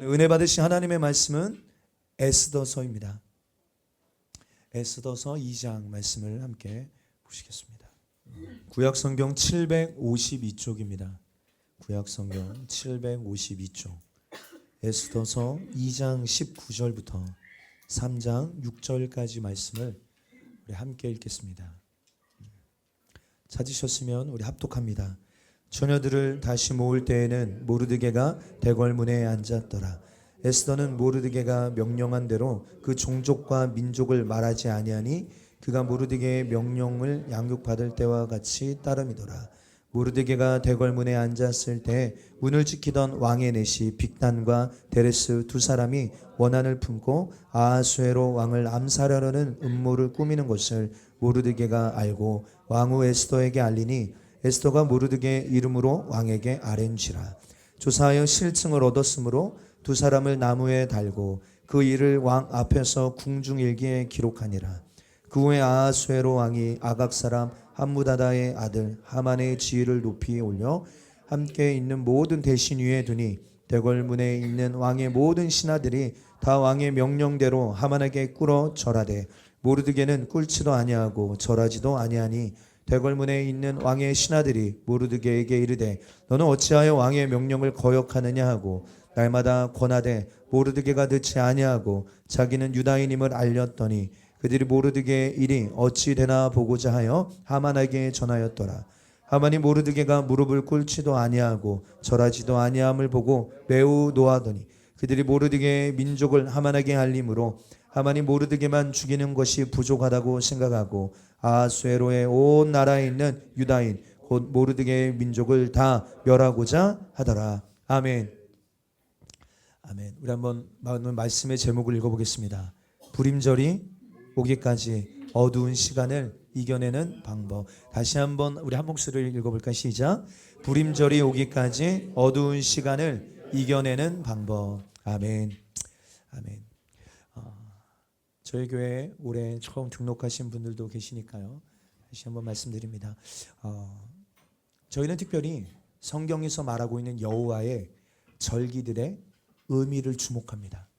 은혜 받으신 하나님의 말씀은 에스더서입니다. 에스더서 2장 말씀을 함께 보시겠습니다. 구약성경 752쪽입니다. 구약성경 752쪽 에스더서 2장 19절부터 3장 6절까지 말씀을 우리 함께 읽겠습니다. 찾으셨으면 우리 합독합니다. 처녀들을 다시 모을 때에는 모르드게가 대궐문에 앉았더라. 에스더는 모르드게가 명령한 대로 그 종족과 민족을 말하지 아니하니 그가 모르드게의 명령을 양육받을 때와 같이 따름이더라. 모르드게가 대궐문에 앉았을 때 문을 지키던 왕의 넷이 빅단과 데레스 두 사람이 원한을 품고 아하수에로 왕을 암살하려는 음모를 꾸미는 것을 모르드게가 알고 왕후 에스더에게 알리니 에스더가 모르드게 이름으로 왕에게 아뢰는지라. 조사하여 실증을 얻었으므로 두 사람을 나무에 달고 그 일을 왕 앞에서 궁중일기에 기록하니라. 그 후에 아하수에로 왕이 아각 사람 함무다다의 아들 하만의 지위를 높이 올려 함께 있는 모든 대신 위에 두니 대궐문에 있는 왕의 모든 신하들이 다 왕의 명령대로 하만에게 꿇어 절하되 모르드게는 꿇지도 아니하고 절하지도 아니하니 대궐문에 있는 왕의 신하들이 모르드게에게 이르되 너는 어찌하여 왕의 명령을 거역하느냐 하고 날마다 권하되 모르드게가 듣지 아니하고 자기는 유다인임을 알렸더니 그들이 모르드게의 일이 어찌 되나 보고자 하여 하만에게 전하였더라. 하만이 모르드게가 무릎을 꿇지도 아니하고 절하지도 아니함을 보고 매우 노하더니 그들이 모르드게의 민족을 하만에게 알림으로 하만이 모르드게만 죽이는 것이 부족하다고 생각하고 아하수에로의 온 나라에 있는 유다인 곧 모르드게의 민족을 다 멸하고자 하더라. 아멘. 아멘. 우리 한번 말씀의 제목을 읽어보겠습니다. 불임절이 오기까지 어두운 시간을 이겨내는 방법. 다시 한번 우리 한 목소리를 읽어볼까? 시작. 불임절이 오기까지 어두운 시간을 이겨내는 방법. 아멘. 아멘. 저희 교회에 올해 처음 등록하신 분들도 계시니까요. 다시 한번 말씀드립니다. 저희는 특별히 성경에서 말하고 있는 여호와의 절기들의 의미를 주목합니다.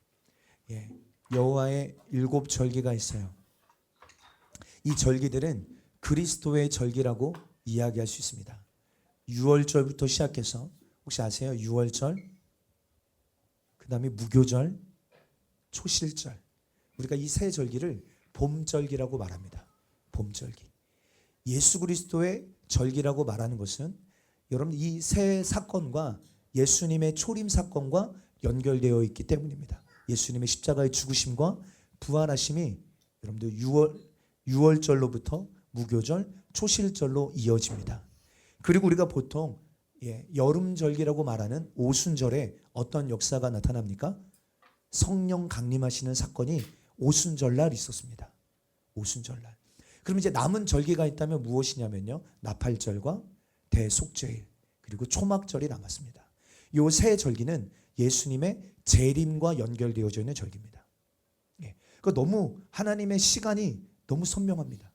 예, 여호와의 7 절기가 있어요. 이 절기들은 그리스도의 절기라고 이야기할 수 있습니다. 6월절부터 시작해서 혹시 아세요? 6월절, 그 다음에 무교절, 초실절. 우리가 이 세 절기를 봄절기라고 말합니다. 봄절기. 예수 그리스도의 절기라고 말하는 것은 여러분 이 세 사건과 예수님의 초림 사건과 연결되어 있기 때문입니다. 예수님의 십자가의 죽으심과 부활하심이 여러분들 6월절로부터 무교절, 초실절로 이어집니다. 그리고 우리가 보통 여름절기라고 말하는 오순절에 어떤 역사가 나타납니까? 성령 강림하시는 사건이 오순절날 있었습니다. 오순절날. 그럼 이제 남은 절기가 있다면 무엇이냐면요, 나팔절과 대속죄일 그리고 초막절이 남았습니다. 이 세 절기는 예수님의 재림과 연결되어져 있는 절기입니다. 그러니까 너무 하나님의 시간이 너무 선명합니다.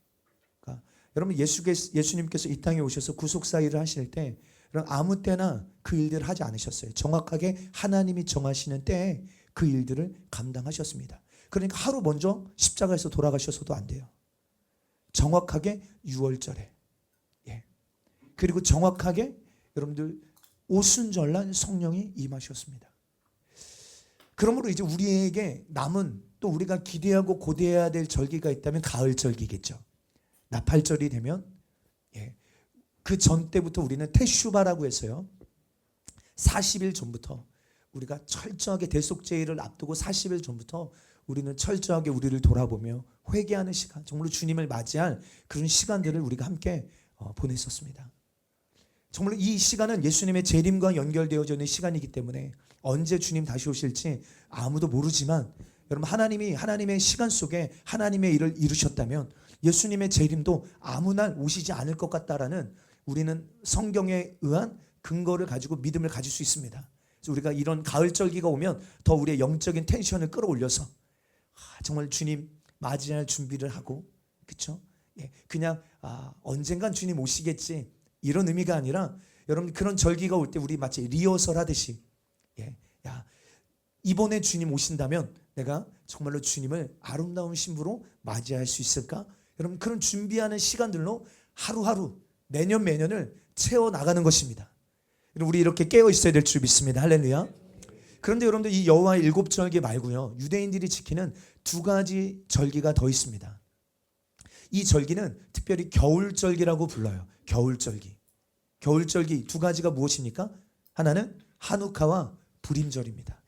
그러니까 여러분 예수님께서 이 땅에 오셔서 구속사 일을 하실 때 아무 때나 그 일들을 하지 않으셨어요. 정확하게 하나님이 정하시는 때에 그 일들을 감당하셨습니다. 그러니까 하루 먼저 십자가에서 돌아가셔서도 안 돼요. 정확하게 6월절에 그리고 정확하게 여러분들 오순절날 성령이 임하셨습니다. 그러므로 이제 우리에게 남은 또 우리가 기대하고 고대해야 될 절기가 있다면 가을절기겠죠. 나팔절이 되면 그 전 때부터 우리는 테슈바라고 해서요, 40일 전부터 우리가 철저하게 대속죄일을 앞두고 40일 전부터 우리는 철저하게 우리를 돌아보며 회개하는 시간, 정말로 주님을 맞이할 그런 시간들을 우리가 함께 보냈었습니다. 정말로 이 시간은 예수님의 재림과 연결되어져 있는 시간이기 때문에 언제 주님 다시 오실지 아무도 모르지만 여러분 하나님의 시간 속에 하나님의 일을 이루셨다면 예수님의 재림도 아무 날 오시지 않을 것 같다라는 우리는 성경에 의한 근거를 가지고 믿음을 가질 수 있습니다. 그래서 우리가 이런 가을절기가 오면 더 우리의 영적인 텐션을 끌어올려서 정말 주님 맞이할 준비를 하고, 그렇죠? 그냥 언젠간 주님 오시겠지 이런 의미가 아니라 여러분 그런 절기가 올 때 우리 마치 리허설 하듯이 이번에 주님 오신다면 내가 정말로 주님을 아름다운 신부로 맞이할 수 있을까? 여러분, 그런 준비하는 시간들로 하루하루 매년을 채워나가는 것입니다. 우리 이렇게 깨어 있어야 될 줄 믿습니다. 할렐루야. 그런데 여러분들, 이 여호와의 7절기 말고요, 유대인들이 지키는 2가지 절기가 더 있습니다. 이 절기는 특별히 겨울절기라고 불러요. 겨울절기 2가지가 무엇입니까? 하나는 한우카와 불임절입니다.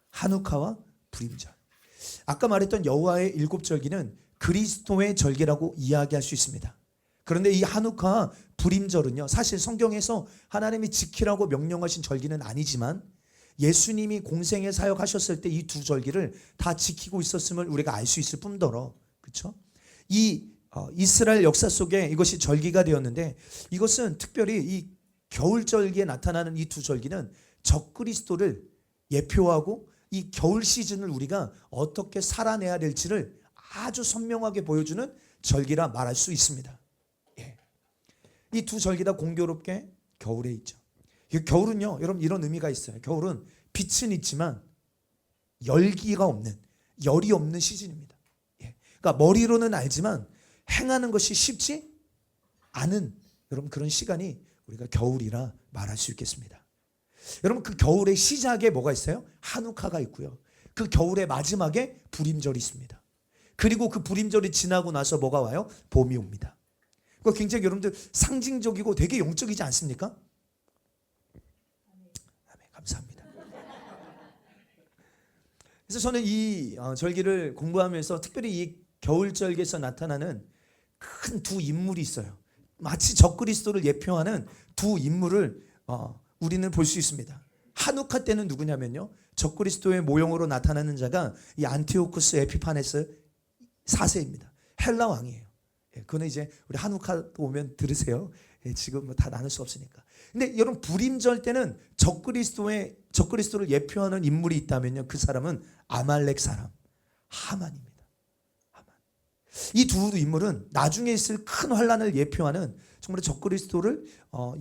한우카와 불임절. 아까 말했던 여호와의 7절기는 그리스도의 절기라고 이야기할 수 있습니다. 그런데 이 한우카와 불임절은요, 사실 성경에서 하나님이 지키라고 명령하신 절기는 아니지만 예수님이 공생에 사역하셨을 때 이 2절기를 다 지키고 있었음을 우리가 알 수 있을 뿐더러, 그렇죠? 이 이스라엘 역사 속에 이것이 절기가 되었는데, 이것은 특별히 이 겨울절기에 나타나는 이 2절기는 적그리스도를 예표하고 이 겨울 시즌을 우리가 어떻게 살아내야 될지를 아주 선명하게 보여주는 절기라 말할 수 있습니다. 이 2절기 다 공교롭게 겨울에 있죠. 겨울은요, 여러분, 이런 의미가 있어요. 겨울은 빛은 있지만 열기가 없는, 열이 없는 시즌입니다. 그러니까 머리로는 알지만 행하는 것이 쉽지 않은, 여러분, 그런 시간이 우리가 겨울이라 말할 수 있겠습니다. 여러분, 그 겨울의 시작에 뭐가 있어요? 한우카가 있고요. 그 겨울의 마지막에 불임절이 있습니다. 그리고 그 불임절이 지나고 나서 뭐가 와요? 봄이 옵니다. 그거 굉장히 여러분들 상징적이고 되게 영적이지 않습니까? 아멘, 감사합니다. 그래서 저는 이 절기를 공부하면서 특별히 이 겨울절기에서 나타나는 큰 2 인물이 있어요. 마치 적그리스도를 예표하는 2 인물을 우리는 볼 수 있습니다. 한우카 때는 누구냐면요, 적그리스도의 모형으로 나타나는 자가 이 안티오쿠스 에피파네스 4세입니다. 헬라 왕이에요. 그거는 이제 우리 한우카 오면 들으세요. 지금 뭐 다 나눌 수 없으니까. 근데 여러분, 불임절 때는 적그리스도를 예표하는 인물이 있다면요, 그 사람은 아말렉 사람 하만입니다. 이 2 인물은 나중에 있을 큰 환란을 예표하는, 정말 적그리스도를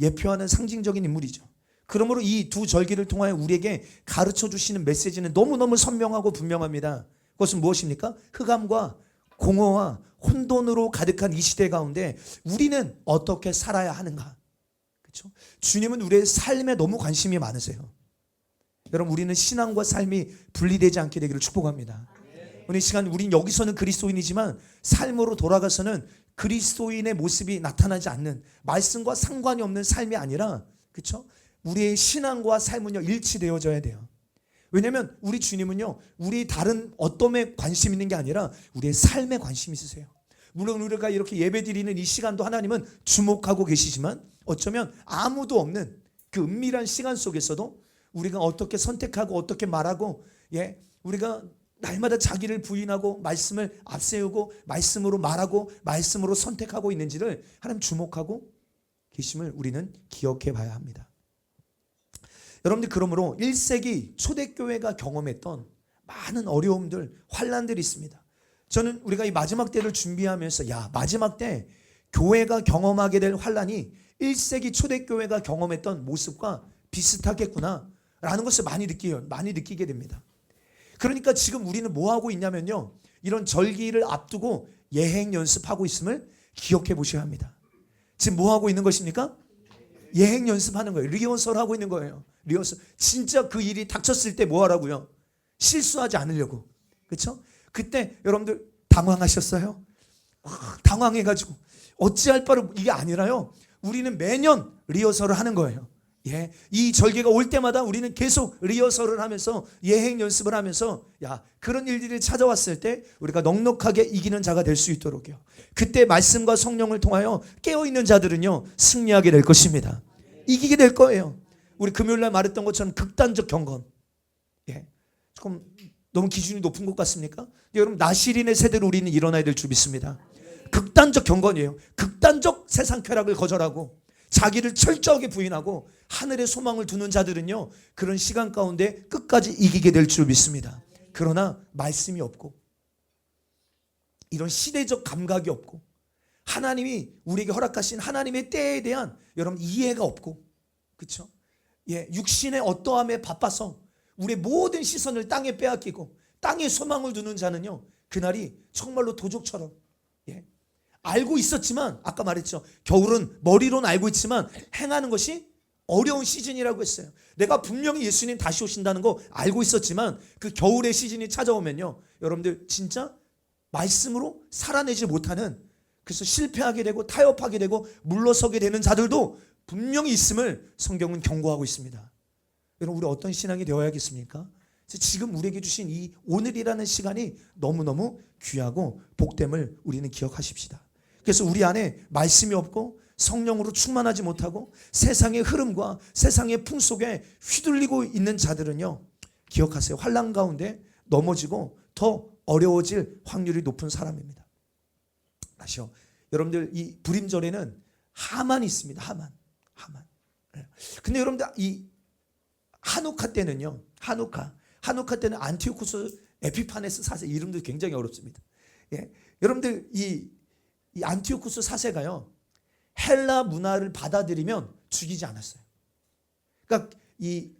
예표하는 상징적인 인물이죠. 그러므로 이 2 절기를 통하여 우리에게 가르쳐 주시는 메시지는 너무너무 선명하고 분명합니다. 그것은 무엇입니까? 흑암과 공허와 혼돈으로 가득한 이 시대 가운데 우리는 어떻게 살아야 하는가? 그렇죠? 주님은 우리의 삶에 너무 관심이 많으세요. 여러분, 우리는 신앙과 삶이 분리되지 않게 되기를 축복합니다. 오늘 이 시간 우린 여기서는 그리스도인이지만 삶으로 돌아가서는 그리스도인의 모습이 나타나지 않는, 말씀과 상관이 없는 삶이 아니라, 그렇죠? 우리의 신앙과 삶은요, 일치되어져야 돼요. 왜냐하면 우리 주님은요, 우리 다른 어떠에 관심 있는 게 아니라 우리의 삶에 관심 있으세요. 물론 우리가 이렇게 예배드리는 이 시간도 하나님은 주목하고 계시지만, 어쩌면 아무도 없는 그 은밀한 시간 속에서도 우리가 어떻게 선택하고 어떻게 말하고, 우리가 날마다 자기를 부인하고 말씀을 앞세우고 말씀으로 말하고 말씀으로 선택하고 있는지를 하나님 주목하고 계심을 우리는 기억해 봐야 합니다. 여러분들, 그러므로 1세기 초대교회가 경험했던 많은 어려움들, 환란들이 있습니다. 저는 우리가 이 마지막 때를 준비하면서, 마지막 때 교회가 경험하게 될 환란이 1세기 초대교회가 경험했던 모습과 비슷하겠구나 라는 것을 많이 느끼게 됩니다. 그러니까 지금 우리는 뭐 하고 있냐면요, 이런 절기를 앞두고 예행 연습하고 있음을 기억해 보셔야 합니다. 지금 뭐 하고 있는 것입니까? 예행 연습하는 거예요. 리허설 하고 있는 거예요. 리허설. 진짜 그 일이 닥쳤을 때 뭐 하라고요? 실수하지 않으려고. 그렇죠? 그때 여러분들 당황하셨어요? 당황해가지고 어찌할 바를, 이게 아니라요, 우리는 매년 리허설을 하는 거예요. 이 절기가 올 때마다 우리는 계속 리허설을 하면서 예행 연습을 하면서, 그런 일들이 찾아왔을 때 우리가 넉넉하게 이기는 자가 될 수 있도록요. 그때 말씀과 성령을 통하여 깨어있는 자들은요, 승리하게 될 것입니다. 이기게 될 거예요. 우리 금요일날 말했던 것처럼 극단적 경건. 조금 너무 기준이 높은 것 같습니까? 여러분, 나시린의 세대로 우리는 일어나야 될 줄 믿습니다. 극단적 경건이에요. 극단적 세상 쾌락을 거절하고 자기를 철저하게 부인하고 하늘의 소망을 두는 자들은요, 그런 시간 가운데 끝까지 이기게 될 줄 믿습니다. 그러나 말씀이 없고, 이런 시대적 감각이 없고, 하나님이 우리에게 허락하신 하나님의 때에 대한 여러분 이해가 없고, 그렇죠? 육신의 어떠함에 바빠서 우리의 모든 시선을 땅에 빼앗기고 땅에 소망을 두는 자는요, 그날이 정말로 도적처럼, 예, 알고 있었지만, 아까 말했죠, 겨울은 머리로는 알고 있지만 행하는 것이 어려운 시즌이라고 했어요. 내가 분명히 예수님 다시 오신다는 거 알고 있었지만 그 겨울의 시즌이 찾아오면요, 여러분들 진짜 말씀으로 살아내지 못하는, 그래서 실패하게 되고 타협하게 되고 물러서게 되는 자들도 분명히 있음을 성경은 경고하고 있습니다. 여러분, 우리 어떤 신앙이 되어야겠습니까? 지금 우리에게 주신 이 오늘이라는 시간이 너무너무 귀하고 복됨을 우리는 기억하십시다. 그래서 우리 안에 말씀이 없고 성령으로 충만하지 못하고 세상의 흐름과 세상의 풍속에 휘둘리고 있는 자들은요, 기억하세요. 환난 가운데 넘어지고 더 어려워질 확률이 높은 사람입니다. 아시죠? 여러분들, 이 불임절에는 하만이 있습니다. 하만. 근데 여러분들, 이 하누카 때는요, 하누카 때는 안티오쿠스 에피파네스 4세, 이름도 굉장히 어렵습니다. 예. 여러분들, 이 안티오쿠스 4세가요, 헬라 문화를 받아들이면 죽이지 않았어요. 그러니까 이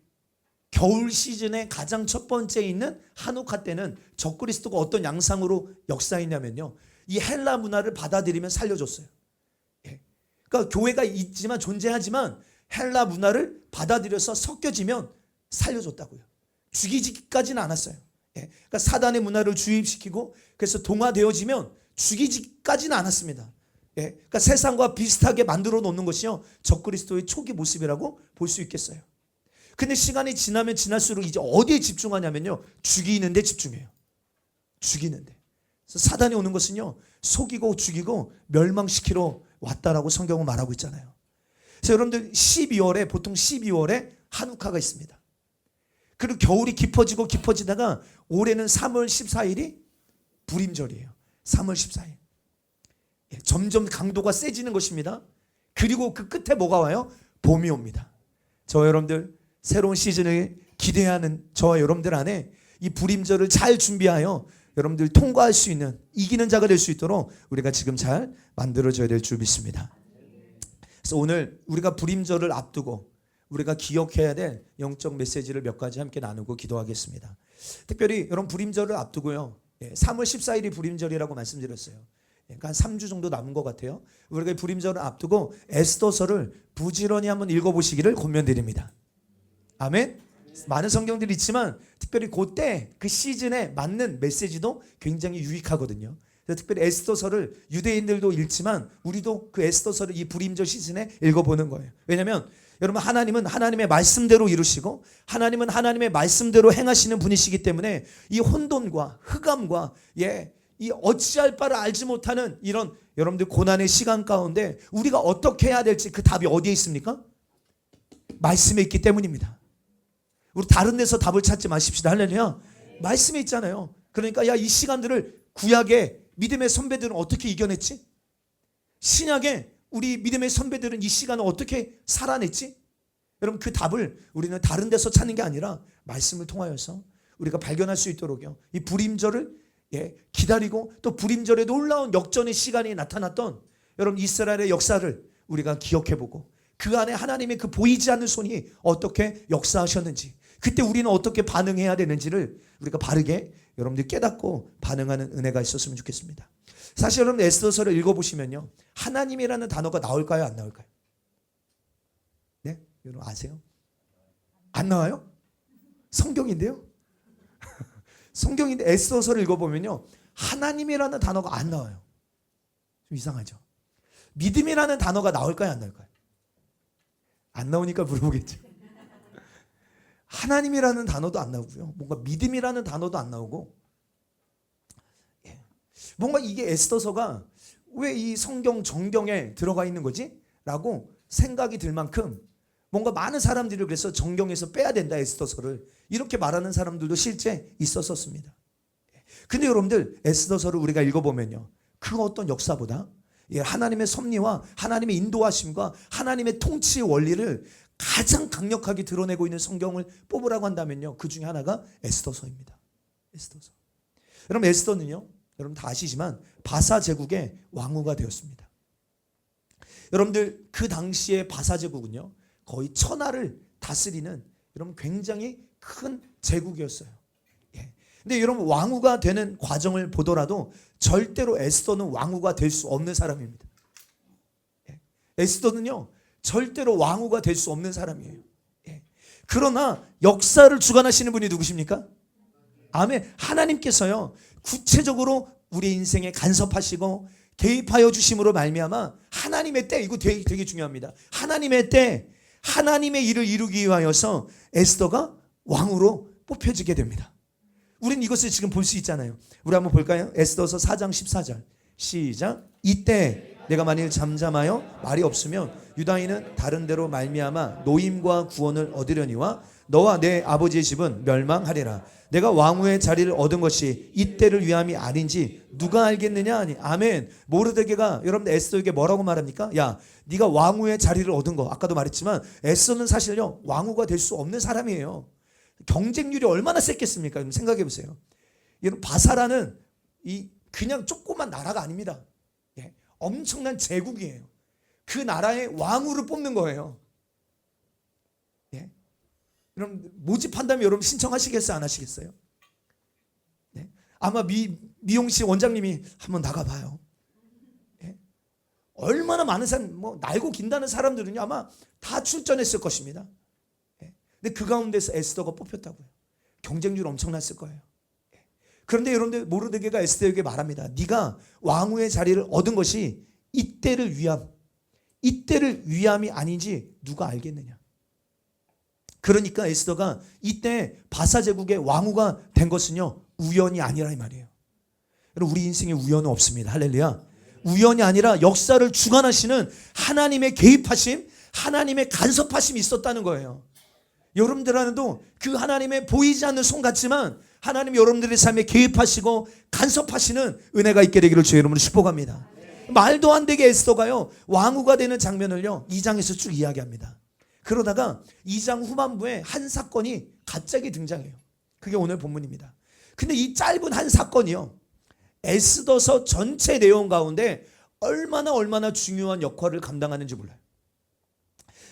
겨울 시즌에 가장 첫 번째 있는 하누카 때는 적그리스도가 어떤 양상으로 역사했냐면요, 이 헬라 문화를 받아들이면 살려줬어요. 예. 그러니까 교회가 있지만, 존재하지만 헬라 문화를 받아들여서 섞여지면 살려줬다고요. 죽이지까지는 않았어요. 예. 그러니까 사단의 문화를 주입시키고 그래서 동화되어지면 죽이지까지는 않았습니다. 예. 그러니까 세상과 비슷하게 만들어 놓는 것이요, 적그리스도의 초기 모습이라고 볼 수 있겠어요. 근데 시간이 지나면 지날수록 이제 어디에 집중하냐면요, 죽이는 데 집중해요. 죽이는 데. 그래서 사단이 오는 것은요, 속이고 죽이고 멸망시키러 왔다라고 성경은 말하고 있잖아요. 그래서 여러분들, 12월에, 보통 12월에 하누카가 있습니다. 그리고 겨울이 깊어지다가 올해는 3월 14일이 불임절이에요. 3월 14일. 예, 점점 강도가 세지는 것입니다. 그리고 그 끝에 뭐가 와요? 봄이 옵니다. 저와 여러분들, 새로운 시즌을 기대하는 저와 여러분들 안에 이 불임절을 잘 준비하여 여러분들 통과할 수 있는, 이기는 자가 될 수 있도록 우리가 지금 잘 만들어져야 될 줄 믿습니다. 그래서 오늘 우리가 불임절을 앞두고 우리가 기억해야 될 영적 메시지를 몇 가지 함께 나누고 기도하겠습니다. 특별히 여러분, 불임절을 앞두고요, 3월 14일이 불임절이라고 말씀드렸어요. 그러니까 한 3주 정도 남은 것 같아요. 우리가 불임절을 앞두고 에스더서를 부지런히 한번 읽어보시기를 권면드립니다. 아멘. 많은 성경들이 있지만 특별히 그때 그 시즌에 맞는 메시지도 굉장히 유익하거든요. 그래서 특별히 에스더서를 유대인들도 읽지만 우리도 그 에스더서를 이 불임절 시즌에 읽어보는 거예요. 왜냐하면 여러분, 하나님은 하나님의 말씀대로 이루시고 하나님은 하나님의 말씀대로 행하시는 분이시기 때문에 이 혼돈과 흑암과 이 어찌할 바를 알지 못하는 이런 여러분들 고난의 시간 가운데 우리가 어떻게 해야 될지 그 답이 어디에 있습니까? 말씀에 있기 때문입니다. 우리 다른 데서 답을 찾지 마십시다. 할렐루야. 말씀에 있잖아요. 그러니까 이 시간들을 구약의 믿음의 선배들은 어떻게 이겨냈지? 신약의 우리 믿음의 선배들은 이 시간을 어떻게 살아냈지? 여러분, 그 답을 우리는 다른 데서 찾는 게 아니라 말씀을 통하여서 우리가 발견할 수 있도록요, 이 불임절을 기다리고 또 불임절에 놀라운 역전의 시간이 나타났던 여러분 이스라엘의 역사를 우리가 기억해보고 그 안에 하나님의 그 보이지 않는 손이 어떻게 역사하셨는지, 그때 우리는 어떻게 반응해야 되는지를 우리가 바르게 여러분들이 깨닫고 반응하는 은혜가 있었으면 좋겠습니다. 사실 여러분, 에스더서를 읽어보시면요, 하나님이라는 단어가 나올까요, 안 나올까요? 네? 여러분 아세요? 안 나와요? 성경인데요. 성경인데 에스더서를 읽어보면요, 하나님이라는 단어가 안 나와요. 좀 이상하죠? 믿음이라는 단어가 나올까요, 안 나올까요? 안 나오니까 물어보겠죠. 하나님이라는 단어도 안 나오고요, 뭔가 믿음이라는 단어도 안 나오고, 뭔가 이게 에스더서가 왜 이 성경 정경에 들어가 있는 거지? 라고 생각이 들 만큼 뭔가 많은 사람들이 그래서 정경에서 빼야 된다, 에스더서를, 이렇게 말하는 사람들도 실제 있었습니다. 근데 여러분들, 에스더서를 우리가 읽어보면요, 그 어떤 역사보다 하나님의 섭리와 하나님의 인도하심과 하나님의 통치의 원리를 가장 강력하게 드러내고 있는 성경을 뽑으라고 한다면요, 그 중에 하나가 에스더서입니다. 에스더서. 여러분, 에스더는요, 여러분 다 아시지만 바사 제국의 왕후가 되었습니다. 여러분들, 그 당시의 바사 제국은요, 거의 천하를 다스리는 여러분 굉장히 큰 제국이었어요. 예. 근데 여러분 왕후가 되는 과정을 보더라도 절대로 에스더는 왕후가 될 수 없는 사람입니다. 예. 에스더는요 절대로 왕후가 될 수 없는 사람이에요. 예. 그러나 역사를 주관하시는 분이 누구십니까? 아멘. 하나님께서요 구체적으로 우리 인생에 간섭하시고 개입하여 주심으로 말미암아 하나님의 때, 이거 되게 중요합니다. 하나님의 때 하나님의 일을 이루기 위하여서 에스더가 왕으로 뽑혀지게 됩니다. 우리는 이것을 지금 볼 수 있잖아요. 우리 한번 볼까요? 에스더서 4장 14절 시작. 이때 내가 만일 잠잠하여 말이 없으면 유다인은 다른 데로 말미암아 노임과 구원을 얻으려니와 너와 내 아버지의 집은 멸망하리라. 내가 왕후의 자리를 얻은 것이 이때를 위함이 아닌지 누가 알겠느냐 하니. 아멘. 모르드게가 여러분들 에스더에게 뭐라고 말합니까? 야, 네가 왕후의 자리를 얻은 거, 아까도 말했지만 에스더는 사실요 왕후가 될 수 없는 사람이에요. 경쟁률이 얼마나 셌겠습니까? 생각해 보세요. 여러분 바사라는 이 그냥 조그만 나라가 아닙니다. 예, 엄청난 제국이에요. 그 나라의 왕후를 뽑는 거예요. 예. 여러분 모집한다면 여러분 신청하시겠어요? 안 하시겠어요? 네? 아마 미용실 원장님이 한번 나가봐요. 예? 얼마나 많은 사람, 뭐 날고 긴다는 사람들은요 아마 다 출전했을 것입니다. 예? 근데 그 가운데서 에스더가 뽑혔다고요. 경쟁률 엄청났을 거예요. 예? 그런데 여러분들 모르드게가 에스더에게 말합니다. 네가 왕후의 자리를 얻은 것이 이때를 위함이 아닌지 누가 알겠느냐. 그러니까 에스더가 이때 바사 제국의 왕후가 된 것은요 우연이 아니라 이 말이에요. 여러분 우리 인생에 우연은 없습니다. 할렐루야. 우연이 아니라 역사를 주관하시는 하나님의 개입하심, 하나님의 간섭하심이 있었다는 거예요. 여러분들한테도 그 하나님의 보이지 않는 손 같지만 하나님이 여러분들의 삶에 개입하시고 간섭하시는 은혜가 있게 되기를 주의 이름으로 축복합니다. 말도 안 되게 에스더가요 왕후가 되는 장면을요 2장에서 쭉 이야기합니다. 그러다가 2장 후반부에 한 사건이 갑자기 등장해요. 그게 오늘 본문입니다. 근데 이 짧은 한 사건이요 에스더서 전체 내용 가운데 얼마나 중요한 역할을 감당하는지 몰라요.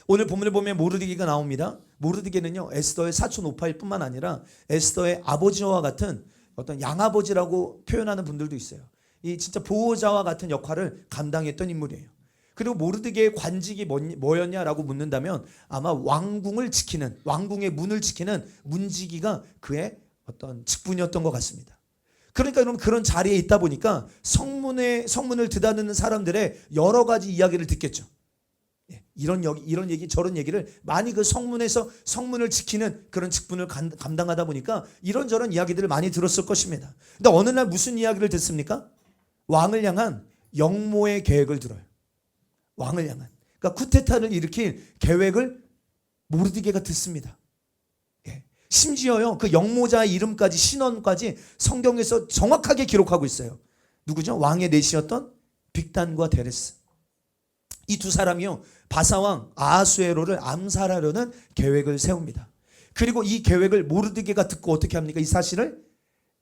오늘 본문을 보면 모르드게가 나옵니다. 모르드게는요 에스더의 사촌 오빠일 뿐만 아니라 에스더의 아버지와 같은 어떤 양아버지라고 표현하는 분들도 있어요. 이 진짜 보호자와 같은 역할을 감당했던 인물이에요. 그리고 모르드게의 관직이 뭐였냐라고 묻는다면 아마 왕궁을 지키는, 왕궁의 문을 지키는 문지기가 그의 어떤 직분이었던 것 같습니다. 그러니까 여러분 그런 자리에 있다 보니까 성문을 드다드는 사람들의 여러 가지 이야기를 듣겠죠. 이런 얘기 저런 얘기를 많이 그 성문에서 성문을 지키는 그런 직분을 감당하다 보니까 이런저런 이야기들을 많이 들었을 것입니다. 근데 어느 날 무슨 이야기를 듣습니까? 왕을 향한 역모의 계획을 들어요. 왕을 향한. 그러니까 쿠데타를 일으킬 계획을 모르드게가 듣습니다. 예. 심지어요 그 역모자의 이름까지 신원까지 성경에서 정확하게 기록하고 있어요. 누구죠? 왕의 넷이었던 빅단과 데레스. 이 두 사람이요 바사왕 아하수에로를 암살하려는 계획을 세웁니다. 그리고 이 계획을 모르드게가 듣고 어떻게 합니까? 이 사실을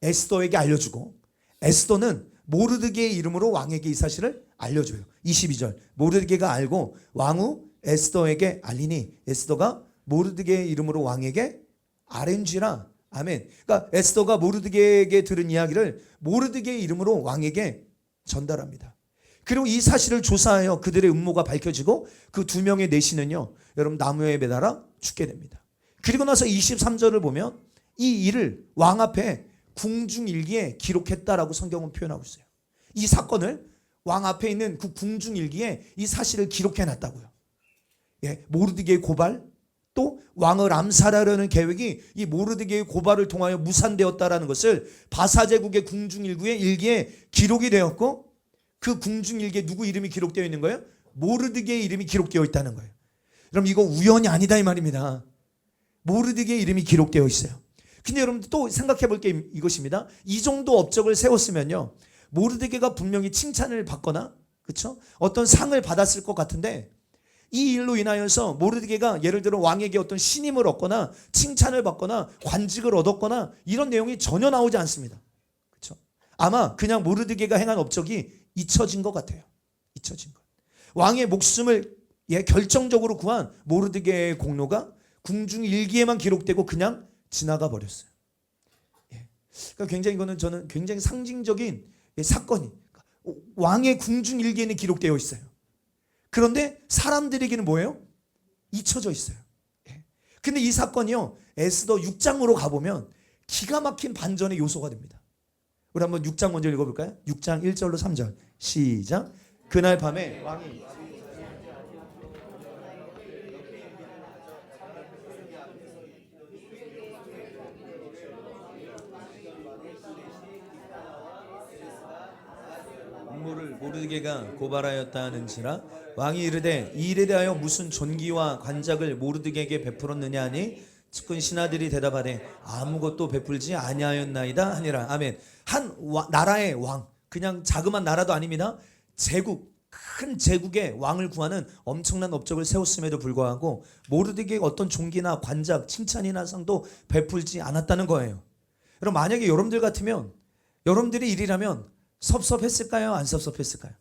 에스더에게 알려주고 에스더는 모르드게의 이름으로 왕에게 이 사실을 알려줘요. 22절 모르드게가 알고 왕후 에스더에게 알리니 에스더가 모르드게의 이름으로 왕에게 RNG라. 아멘. 그러니까 에스더가 모르드게에게 들은 이야기를 모르드게의 이름으로 왕에게 전달합니다. 그리고 이 사실을 조사하여 그들의 음모가 밝혀지고 그 두 명의 내신은요 여러분 나무에 매달아 죽게 됩니다. 그리고 나서 23절을 보면 이 일을 왕 앞에 궁중일기에 기록했다라고 성경은 표현하고 있어요. 이 사건을 왕 앞에 있는 그 궁중일기에 이 사실을 기록해놨다고요. 예, 모르드게의 고발 또 왕을 암살하려는 계획이 이 모르드게의 고발을 통하여 무산되었다라는 것을 바사제국의 궁중일기에 기록이 되었고 그 궁중일기에 누구 이름이 기록되어 있는 거예요? 모르드게의 이름이 기록되어 있다는 거예요. 그럼 이거 우연이 아니다 이 말입니다. 모르드게의 이름이 기록되어 있어요. 근데 여러분들 또 생각해 볼 게 이것입니다. 이 정도 업적을 세웠으면요 모르드게가 분명히 칭찬을 받거나 그렇죠? 어떤 상을 받았을 것 같은데 이 일로 인하여서 모르드게가 예를 들어 왕에게 어떤 신임을 얻거나 칭찬을 받거나 관직을 얻었거나 이런 내용이 전혀 나오지 않습니다. 그렇죠? 아마 그냥 모르드게가 행한 업적이 잊혀진 것 같아요. 잊혀진 것. 왕의 목숨을 결정적으로 구한 모르드게의 공로가 궁중 일기에만 기록되고 그냥 지나가 버렸어요. 굉장히 이거는 저는 굉장히 상징적인 사건이 왕의 궁중 일기에는 기록되어 있어요. 그런데 사람들에게는 뭐예요? 잊혀져 있어요. 근데 이 사건이요, 에스더 6장으로 가보면 기가 막힌 반전의 요소가 됩니다. 우리 한번 6장 먼저 읽어볼까요? 6장 1절로 3절 시작. 그날 밤에 왕이 음모를 모르드게가 고발하였다 하는지라 왕이 이르되 이 일에 대하여 무슨 존귀와 관작을 모르드게에게 베풀었느냐 하니 측근 신하들이 대답하되 아무것도 베풀지 아니하였나이다 하니라. 아멘. 한 나라의 왕, 그냥 자그만 나라도 아닙니다. 제국, 큰 제국의 왕을 구하는 엄청난 업적을 세웠음에도 불구하고 모르드게에게 어떤 존귀나 관작, 칭찬이나 상도 베풀지 않았다는 거예요. 여러분, 만약에 여러분들 같으면, 여러분들이 일이라면 섭섭했을까요? 안 섭섭했을까요?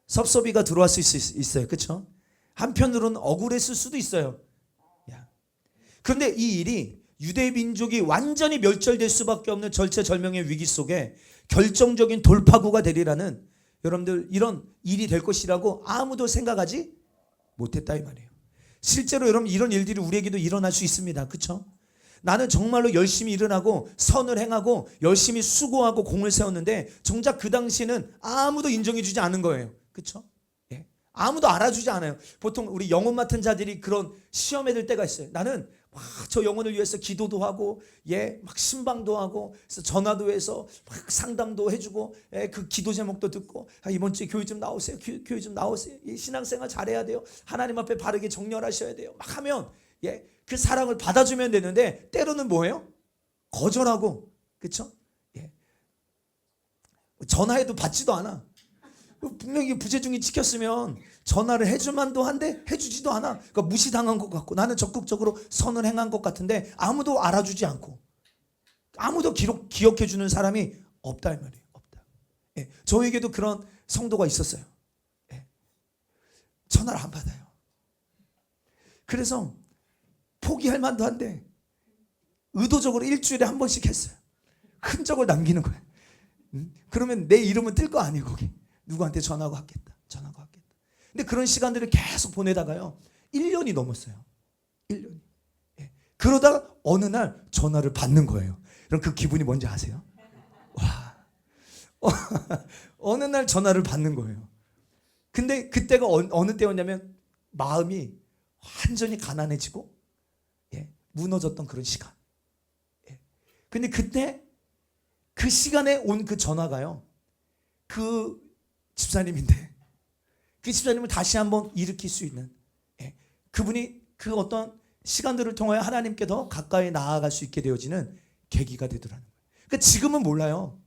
섭섭이가 들어왔을 수 있어요. 그렇죠? 한편으로는 억울했을 수도 있어요. 그런데 이 일이 유대 민족이 완전히 멸절될 수밖에 없는 절체절명의 위기 속에 결정적인 돌파구가 되리라는, 여러분들 이런 일이 될 것이라고 아무도 생각하지 못했다 이 말이에요. 실제로 여러분 이런 일들이 우리에게도 일어날 수 있습니다. 그렇죠? 나는 정말로 열심히 일어나고 선을 행하고 열심히 수고하고 공을 세웠는데 정작 그 당시에는 아무도 인정해 주지 않은 거예요. 그렇죠? 예. 아무도 알아주지 않아요. 보통 우리 영혼 맡은 자들이 그런 시험에 들 때가 있어요. 나는 저 영혼을 위해서 기도도 하고, 막 신방도 하고, 그래서 전화도 해서 막 상담도 해주고, 그 기도 제목도 듣고, 이번 주에 교회 좀 나오세요. 교회 좀 나오세요. 신앙생활 잘해야 돼요. 하나님 앞에 바르게 정렬하셔야 돼요. 막 하면, 그 사랑을 받아주면 되는데, 때로는 뭐예요? 거절하고, 그렇죠? 전화해도 받지도 않아. 분명히 부재중이 찍혔으면 전화를 해줄만도 한데 해주지도 않아. 그러니까 무시당한 것 같고, 나는 적극적으로 선을 행한 것 같은데 아무도 알아주지 않고 아무도 기억해주는 사람이 없다 이 말이에요. 없다. 저에게도 그런 성도가 있었어요. 전화를 안 받아요. 그래서 포기할 만도 한데 의도적으로 일주일에 한 번씩 했어요. 흔적을 남기는 거예요. 그러면 내 이름은 뜰 거 아니에요. 거기 누구한테 전화하고 하겠다. 근데 그런 시간들을 계속 보내다가요 1년이 넘었어요. 1년이. 그러다가 어느 날 전화를 받는 거예요. 그럼 그 기분이 뭔지 아세요? 와. 어느 날 전화를 받는 거예요. 근데 그때가 어느 때였냐면 마음이 완전히 가난해지고 무너졌던 그런 시간. 근데 그때 그 시간에 온 그 전화가요, 그 집사님인데 그 집사님을 다시 한번 일으킬 수 있는, 그분이 그 어떤 시간들을 통하여 하나님께 더 가까이 나아갈 수 있게 되어지는 계기가 되더라는 거예요. 그러니까 지금은 몰라요.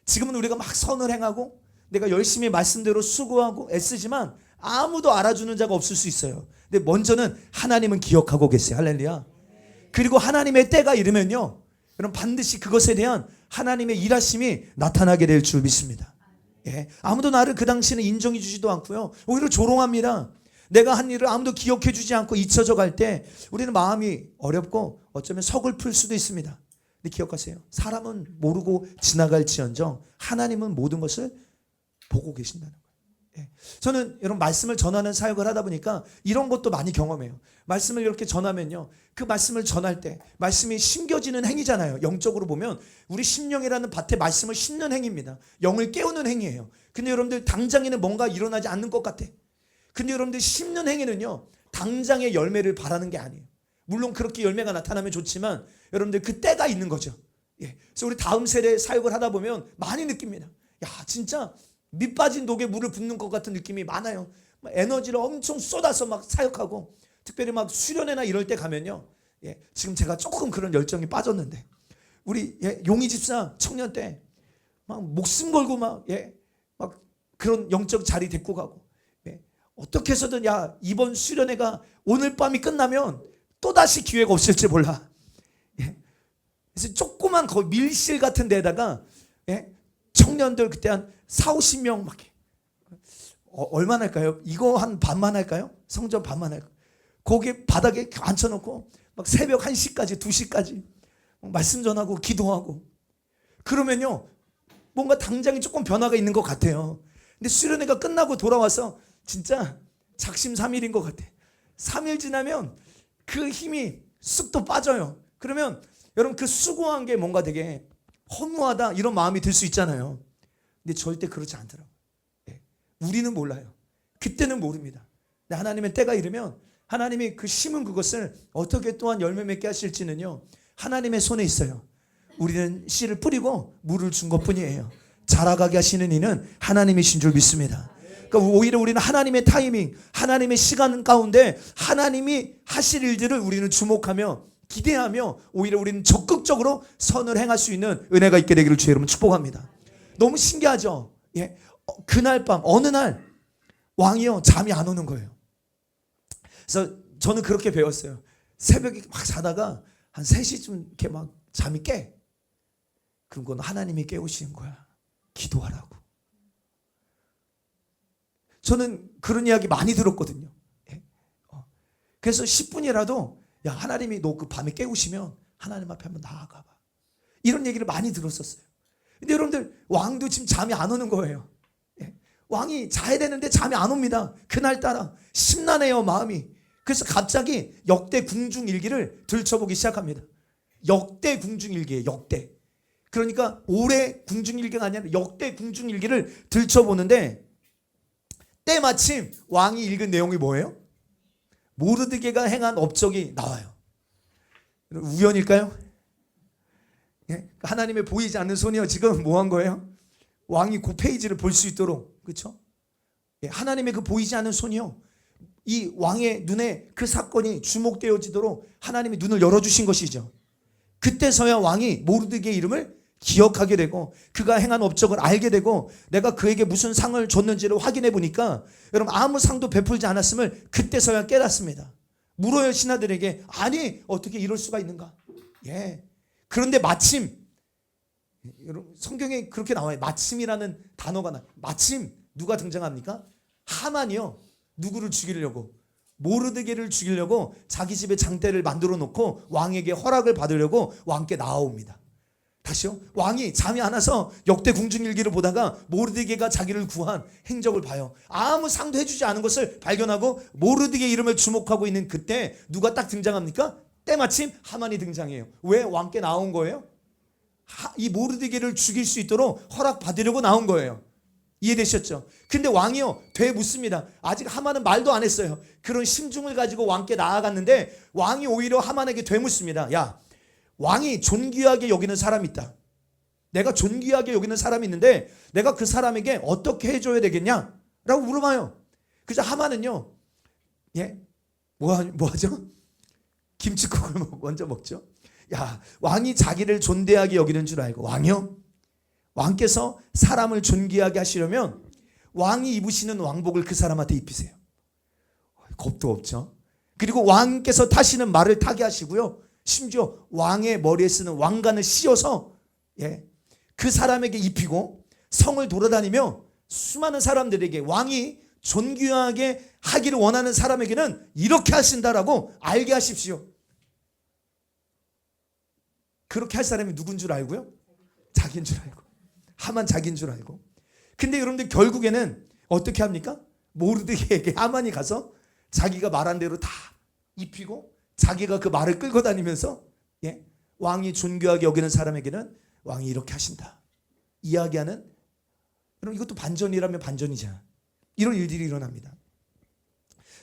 지금은 우리가 막 선을 행하고 내가 열심히 말씀대로 수고하고 애쓰지만 아무도 알아주는 자가 없을 수 있어요. 근데 먼저는 하나님은 기억하고 계세요. 할렐루야. 그리고 하나님의 때가 이르면요, 여러분 반드시 그것에 대한 하나님의 일하심이 나타나게 될 줄 믿습니다. 아무도 나를 그 당시에는 인정해 주지도 않고요, 오히려 조롱합니다. 내가 한 일을 아무도 기억해 주지 않고 잊혀져 갈 때 우리는 마음이 어렵고 어쩌면 서글플 수도 있습니다. 근데 기억하세요. 사람은 모르고 지나갈지언정 하나님은 모든 것을 보고 계신다는 거예요. 저는 여러분 말씀을 전하는 사역을 하다 보니까 이런 것도 많이 경험해요. 말씀을 이렇게 전하면요, 그 말씀을 전할 때 말씀이 심겨지는 행위잖아요. 영적으로 보면 우리 심령이라는 밭에 말씀을 심는 행위입니다. 영을 깨우는 행위예요. 근데 여러분들 당장에는 뭔가 일어나지 않는 것 같아. 근데 여러분들 심는 행위는요, 당장의 열매를 바라는 게 아니에요. 물론 그렇게 열매가 나타나면 좋지만 여러분들 그 때가 있는 거죠. 그래서 우리 다음 세대 사역을 하다 보면 많이 느낍니다. 야, 진짜 밑 빠진 독에 물을 붓는 것 같은 느낌이 많아요. 에너지를 엄청 쏟아서 막 사역하고, 특별히 막 수련회나 이럴 때 가면요, 지금 제가 조금 그런 열정이 빠졌는데 우리 용희 집사 청년 때 막 목숨 걸고 막 그런 영적 자리 데리고 가고, 어떻게 해서든 야 이번 수련회가 오늘 밤이 끝나면 또다시 기회가 없을지 몰라. 그래서 조그만 거의 밀실 같은 데다가 청년들 그때 한 40-50명 막 얼마나 할까요? 이거 한 반만 할까요? 성전 반만 할까요? 거기 바닥에 앉혀놓고 막 새벽 1시까지 2시까지 말씀 전하고 기도하고, 그러면요 뭔가 당장이 조금 변화가 있는 것 같아요. 근데 수련회가 끝나고 돌아와서 진짜 작심삼일인 것 같아. 3일 지나면 그 힘이 쑥 또 빠져요. 그러면 여러분 그 수고한 게 뭔가 되게 허무하다 이런 마음이 들 수 있잖아요. 근데 절대 그렇지 않더라고요. 우리는 몰라요. 그때는 모릅니다. 근데 하나님의 때가 이르면 하나님이 그 심은 그것을 어떻게 또한 열매 맺게 하실지는요 하나님의 손에 있어요. 우리는 씨를 뿌리고 물을 준 것뿐이에요. 자라가게 하시는 이는 하나님이신 줄 믿습니다. 그러니까 오히려 우리는 하나님의 타이밍, 하나님의 시간 가운데 하나님이 하실 일들을 우리는 주목하며 기대하며 오히려 우리는 적극적으로 선을 행할 수 있는 은혜가 있게 되기를 주의 이름으로 축복합니다. 너무 신기하죠? 예. 그날 밤 어느 날 왕이요 잠이 안 오는 거예요. 그래서 저는 그렇게 배웠어요. 새벽에 막 자다가 한 3시쯤 이렇게 막 잠이 깨. 그럼 그건 하나님이 깨우시는 거야. 기도하라고. 저는 그런 이야기 많이 들었거든요. 그래서 10분이라도 야 하나님이 너 그 밤에 깨우시면 하나님 앞에 한번 나아가 봐. 이런 얘기를 많이 들었었어요. 근데 여러분들 왕도 지금 잠이 안 오는 거예요. 왕이 자야 되는데 잠이 안 옵니다. 그날따라 심란해요 마음이. 그래서 갑자기 역대 궁중일기를 들춰보기 시작합니다. 역대 궁중일기예요. 역대. 그러니까 올해 궁중일기가 아니라 역대 궁중일기를 들춰보는데 때마침 왕이 읽은 내용이 뭐예요? 모르드게가 행한 업적이 나와요. 우연일까요? 하나님의 보이지 않는 손이요 지금 뭐 한 거예요? 왕이 그 페이지를 볼 수 있도록, 그렇죠? 하나님의 그 보이지 않는 손이요 이 왕의 눈에 그 사건이 주목되어지도록 하나님이 눈을 열어주신 것이죠. 그때서야 왕이 모르드게의 이름을 기억하게 되고 그가 행한 업적을 알게 되고 내가 그에게 무슨 상을 줬는지를 확인해 보니까 여러분 아무 상도 베풀지 않았음을 그때서야 깨닫습니다. 물어요 신하들에게. 아니 어떻게 이럴 수가 있는가. 그런데 마침 여러분 성경에 그렇게 나와요. 마침이라는 단어가 나와요. 마침 누가 등장합니까? 하만이요. 누구를 죽이려고? 모르드게를 죽이려고 자기 집에 장대를 만들어 놓고 왕에게 허락을 받으려고 왕께 나아옵니다. 다시요. 왕이 잠이 안 와서 역대 궁중일기를 보다가 모르드게가 자기를 구한 행적을 봐요. 아무 상도 해주지 않은 것을 발견하고 모르드게 이름을 주목하고 있는 그때 누가 딱 등장합니까? 때마침 하만이 등장해요. 왜? 왕께 나온 거예요? 이 모르드게를 죽일 수 있도록 허락받으려고 나온 거예요. 이해되셨죠? 근데 왕이요 되묻습니다. 아직 하만은 말도 안 했어요. 그런 심중을 가지고 왕께 나아갔는데 왕이 오히려 하만에게 되묻습니다. 야, 왕이 존귀하게 여기는 사람이 있다. 내가 존귀하게 여기는 사람이 있는데 내가 그 사람에게 어떻게 해줘야 되겠냐? 라고 물어봐요. 그래서 하만은요 뭐 하죠? 김치국을 먼저 먹죠. 야, 왕이 자기를 존대하게 여기는 줄 알고 왕이요? 왕께서 사람을 존귀하게 하시려면 왕이 입으시는 왕복을 그 사람한테 입히세요. 겁도 없죠. 그리고 왕께서 타시는 말을 타게 하시고요. 심지어 왕의 머리에 쓰는 왕관을 씌워서 그 사람에게 입히고 성을 돌아다니며 수많은 사람들에게 왕이 존귀하게 하기를 원하는 사람에게는 이렇게 하신다라고 알게 하십시오. 그렇게 할 사람이 누군 줄 알고요? 자기인 줄 알고. 하만 자기인 줄 알고. 근데 여러분들 결국에는 어떻게 합니까? 모르드게에게 하만이 가서 자기가 말한 대로 다 입히고 자기가 그 말을 끌고 다니면서 왕이 존귀하게 여기는 사람에게는 왕이 이렇게 하신다 이야기하는, 여러분 이것도 반전이라면 반전이잖아. 이런 일들이 일어납니다.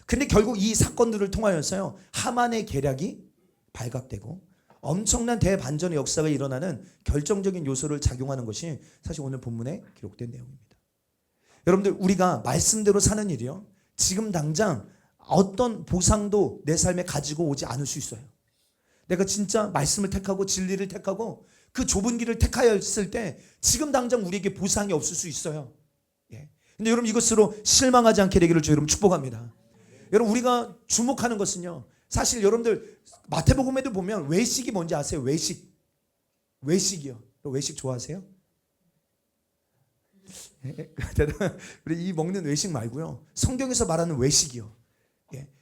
근데 결국 이 사건들을 통하여서요 하만의 계략이 발각되고 엄청난 대반전의 역사가 일어나는 결정적인 요소를 작용하는 것이 사실 오늘 본문에 기록된 내용입니다. 여러분들 우리가 말씀대로 사는 일이요 지금 당장 어떤 보상도 내 삶에 가지고 오지 않을 수 있어요. 내가 진짜 말씀을 택하고 진리를 택하고 그 좁은 길을 택하였을 때 지금 당장 우리에게 보상이 없을 수 있어요. 근데 여러분 이것으로 실망하지 않게 되기를 주 여러분 축복합니다. 여러분 우리가 주목하는 것은요 사실 여러분들 마태복음에도 보면 외식이 뭔지 아세요? 외식이요. 외식 좋아하세요? 우리 이 먹는 외식 말고요 성경에서 말하는 외식이요.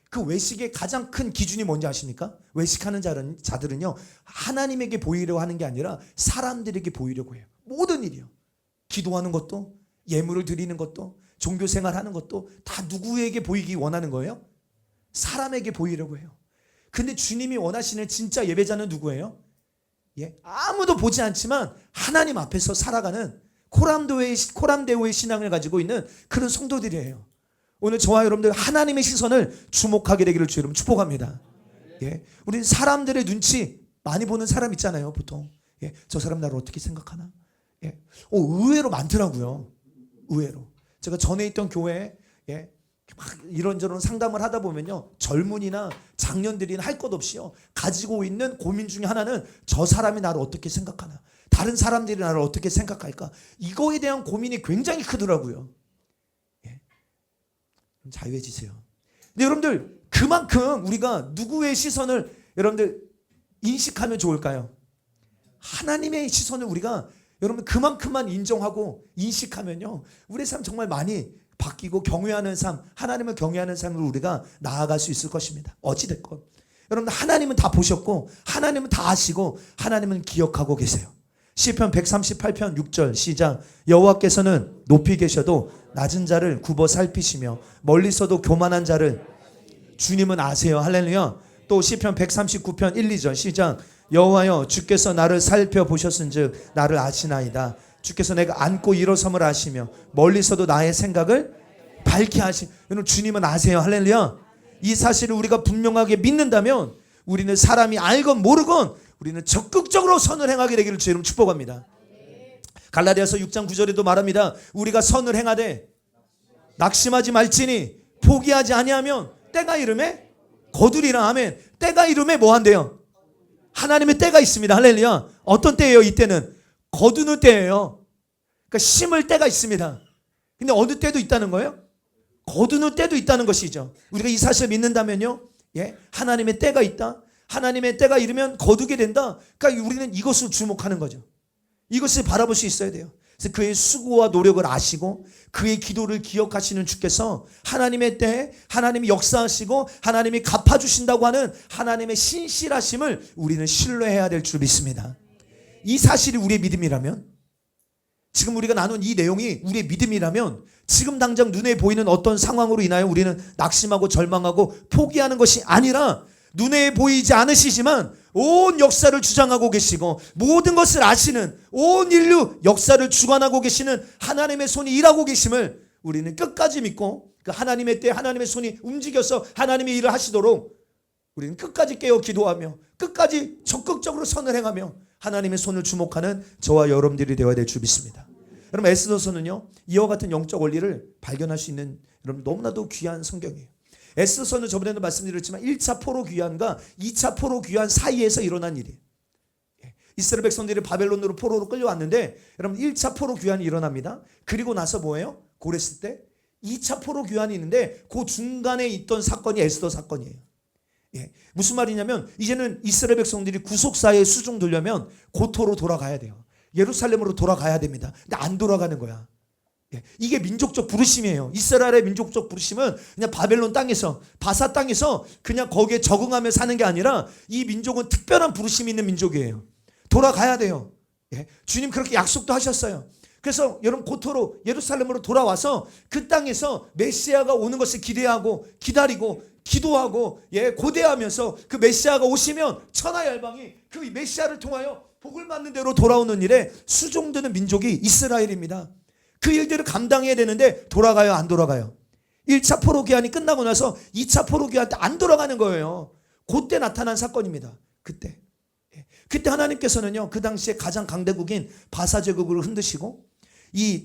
그 외식의 가장 큰 기준이 뭔지 아십니까? 외식하는 자들은요 하나님에게 보이려고 하는 게 아니라 사람들에게 보이려고 해요. 모든 일이요. 기도하는 것도, 예물을 드리는 것도, 종교 생활하는 것도 다 누구에게 보이기 원하는 거예요? 사람에게 보이려고 해요. 근데 주님이 원하시는 진짜 예배자는 누구예요? 아무도 보지 않지만 하나님 앞에서 살아가는 코람데오의 신앙을 가지고 있는 그런 성도들이에요. 오늘 저와 여러분들 하나님의 시선을 주목하게 되기를 주 여러분 축복합니다. 우리 사람들의 눈치 많이 보는 사람 있잖아요. 보통 저 사람 나를 어떻게 생각하나? 의외로 많더라고요. 의외로 제가 전에 있던 교회에 막 이런저런 상담을 하다 보면요, 젊은이나 장년들이 할 것 없이요 가지고 있는 고민 중에 하나는 저 사람이 나를 어떻게 생각하나, 다른 사람들이 나를 어떻게 생각할까, 이거에 대한 고민이 굉장히 크더라고요. 자유해지세요. 근데 여러분들 그만큼 우리가 누구의 시선을 여러분들 인식하면 좋을까요? 하나님의 시선을 우리가 여러분 그만큼만 인정하고 인식하면요, 우리의 삶 정말 많이 바뀌고 경외하는 삶, 하나님을 경외하는 삶으로 우리가 나아갈 수 있을 것입니다. 어찌됐건 여러분 하나님은 다 보셨고 하나님은 다 아시고 하나님은 기억하고 계세요. 시편 138편 6절 시작. 여호와께서는 높이 계셔도 낮은 자를 굽어 살피시며 멀리서도 교만한 자를 주님은 아세요. 할렐루야. 또 시편 139편 1, 2절 시작. 여호와여 주께서 나를 살펴보셨은즉 나를 아시나이다. 주께서 내가 앉고 일어섬을 아시며 멀리서도 나의 생각을 밝게 하시. 여러분 주님은 아세요. 할렐루야. 이 사실을 우리가 분명하게 믿는다면 우리는 사람이 알건 모르건 우리는 적극적으로 선을 행하게 되기를 주 이름 축복합니다. 갈라디아서 6장 9절에도 말합니다. 우리가 선을 행하되 낙심하지 말지니 포기하지 아니하면 때가 이름에 거두리라. 아멘. 때가 이름에 뭐 한대요? 하나님의 때가 있습니다. 할렐루야. 어떤 때예요? 이때는 거두는 때예요. 그러니까 심을 때가 있습니다. 근데 어느 때도 있다는 거예요? 거두는 때도 있다는 것이죠. 우리가 이 사실을 믿는다면요, 하나님의 때가 있다. 하나님의 때가 이르면 거두게 된다. 그러니까 우리는 이것을 주목하는 거죠. 이것을 바라볼 수 있어야 돼요. 그래서 그의 수고와 노력을 아시고 그의 기도를 기억하시는 주께서 하나님의 때에 하나님이 역사하시고 하나님이 갚아주신다고 하는 하나님의 신실하심을 우리는 신뢰해야 될 줄 믿습니다. 이 사실이 우리의 믿음이라면, 지금 우리가 나눈 이 내용이 우리의 믿음이라면 지금 당장 눈에 보이는 어떤 상황으로 인하여 우리는 낙심하고 절망하고 포기하는 것이 아니라 눈에 보이지 않으시지만 온 역사를 주장하고 계시고 모든 것을 아시는, 온 인류 역사를 주관하고 계시는 하나님의 손이 일하고 계심을 우리는 끝까지 믿고 그 하나님의 때 하나님의 손이 움직여서 하나님의 일을 하시도록 우리는 끝까지 깨어 기도하며 끝까지 적극적으로 선을 행하며 하나님의 손을 주목하는 저와 여러분들이 되어야 될 줄 믿습니다. 여러분 에스더서는요, 이와 같은 영적 원리를 발견할 수 있는 여러분 너무나도 귀한 성경이에요. 에스더서는 저번에도 말씀드렸지만 1차 포로 귀환과 2차 포로 귀환 사이에서 일어난 일이에요. 이스라엘 백성들이 바벨론으로 포로로 끌려왔는데 여러분 1차 포로 귀환이 일어납니다. 그리고 나서 뭐예요? 고레스 때 2차 포로 귀환이 있는데 그 중간에 있던 사건이 에스더 사건이에요. 무슨 말이냐면 이제는 이스라엘 백성들이 구속사에 수종되려면 고토로 돌아가야 돼요. 예루살렘으로 돌아가야 됩니다. 근데 안 돌아가는 거야. 이게 민족적 부르심이에요. 이스라엘의 민족적 부르심은 그냥 바벨론 땅에서, 바사 땅에서 그냥 거기에 적응하며 사는 게 아니라 이 민족은 특별한 부르심이 있는 민족이에요. 돌아가야 돼요. 주님 그렇게 약속도 하셨어요. 그래서 여러분 고토로 예루살렘으로 돌아와서 그 땅에서 메시아가 오는 것을 기대하고 기다리고 기도하고 고대하면서 그 메시아가 오시면 천하 열방이 그 메시아를 통하여 복을 받는 대로 돌아오는 일에 수종드는 민족이 이스라엘입니다. 그 일들을 감당해야 되는데 돌아가요, 안 돌아가요? 1차 포로 귀환이 끝나고 나서 2차 포로 귀환 때 안 돌아가는 거예요. 그때 나타난 사건입니다. 그때 하나님께서는요, 그 당시에 가장 강대국인 바사 제국을 흔드시고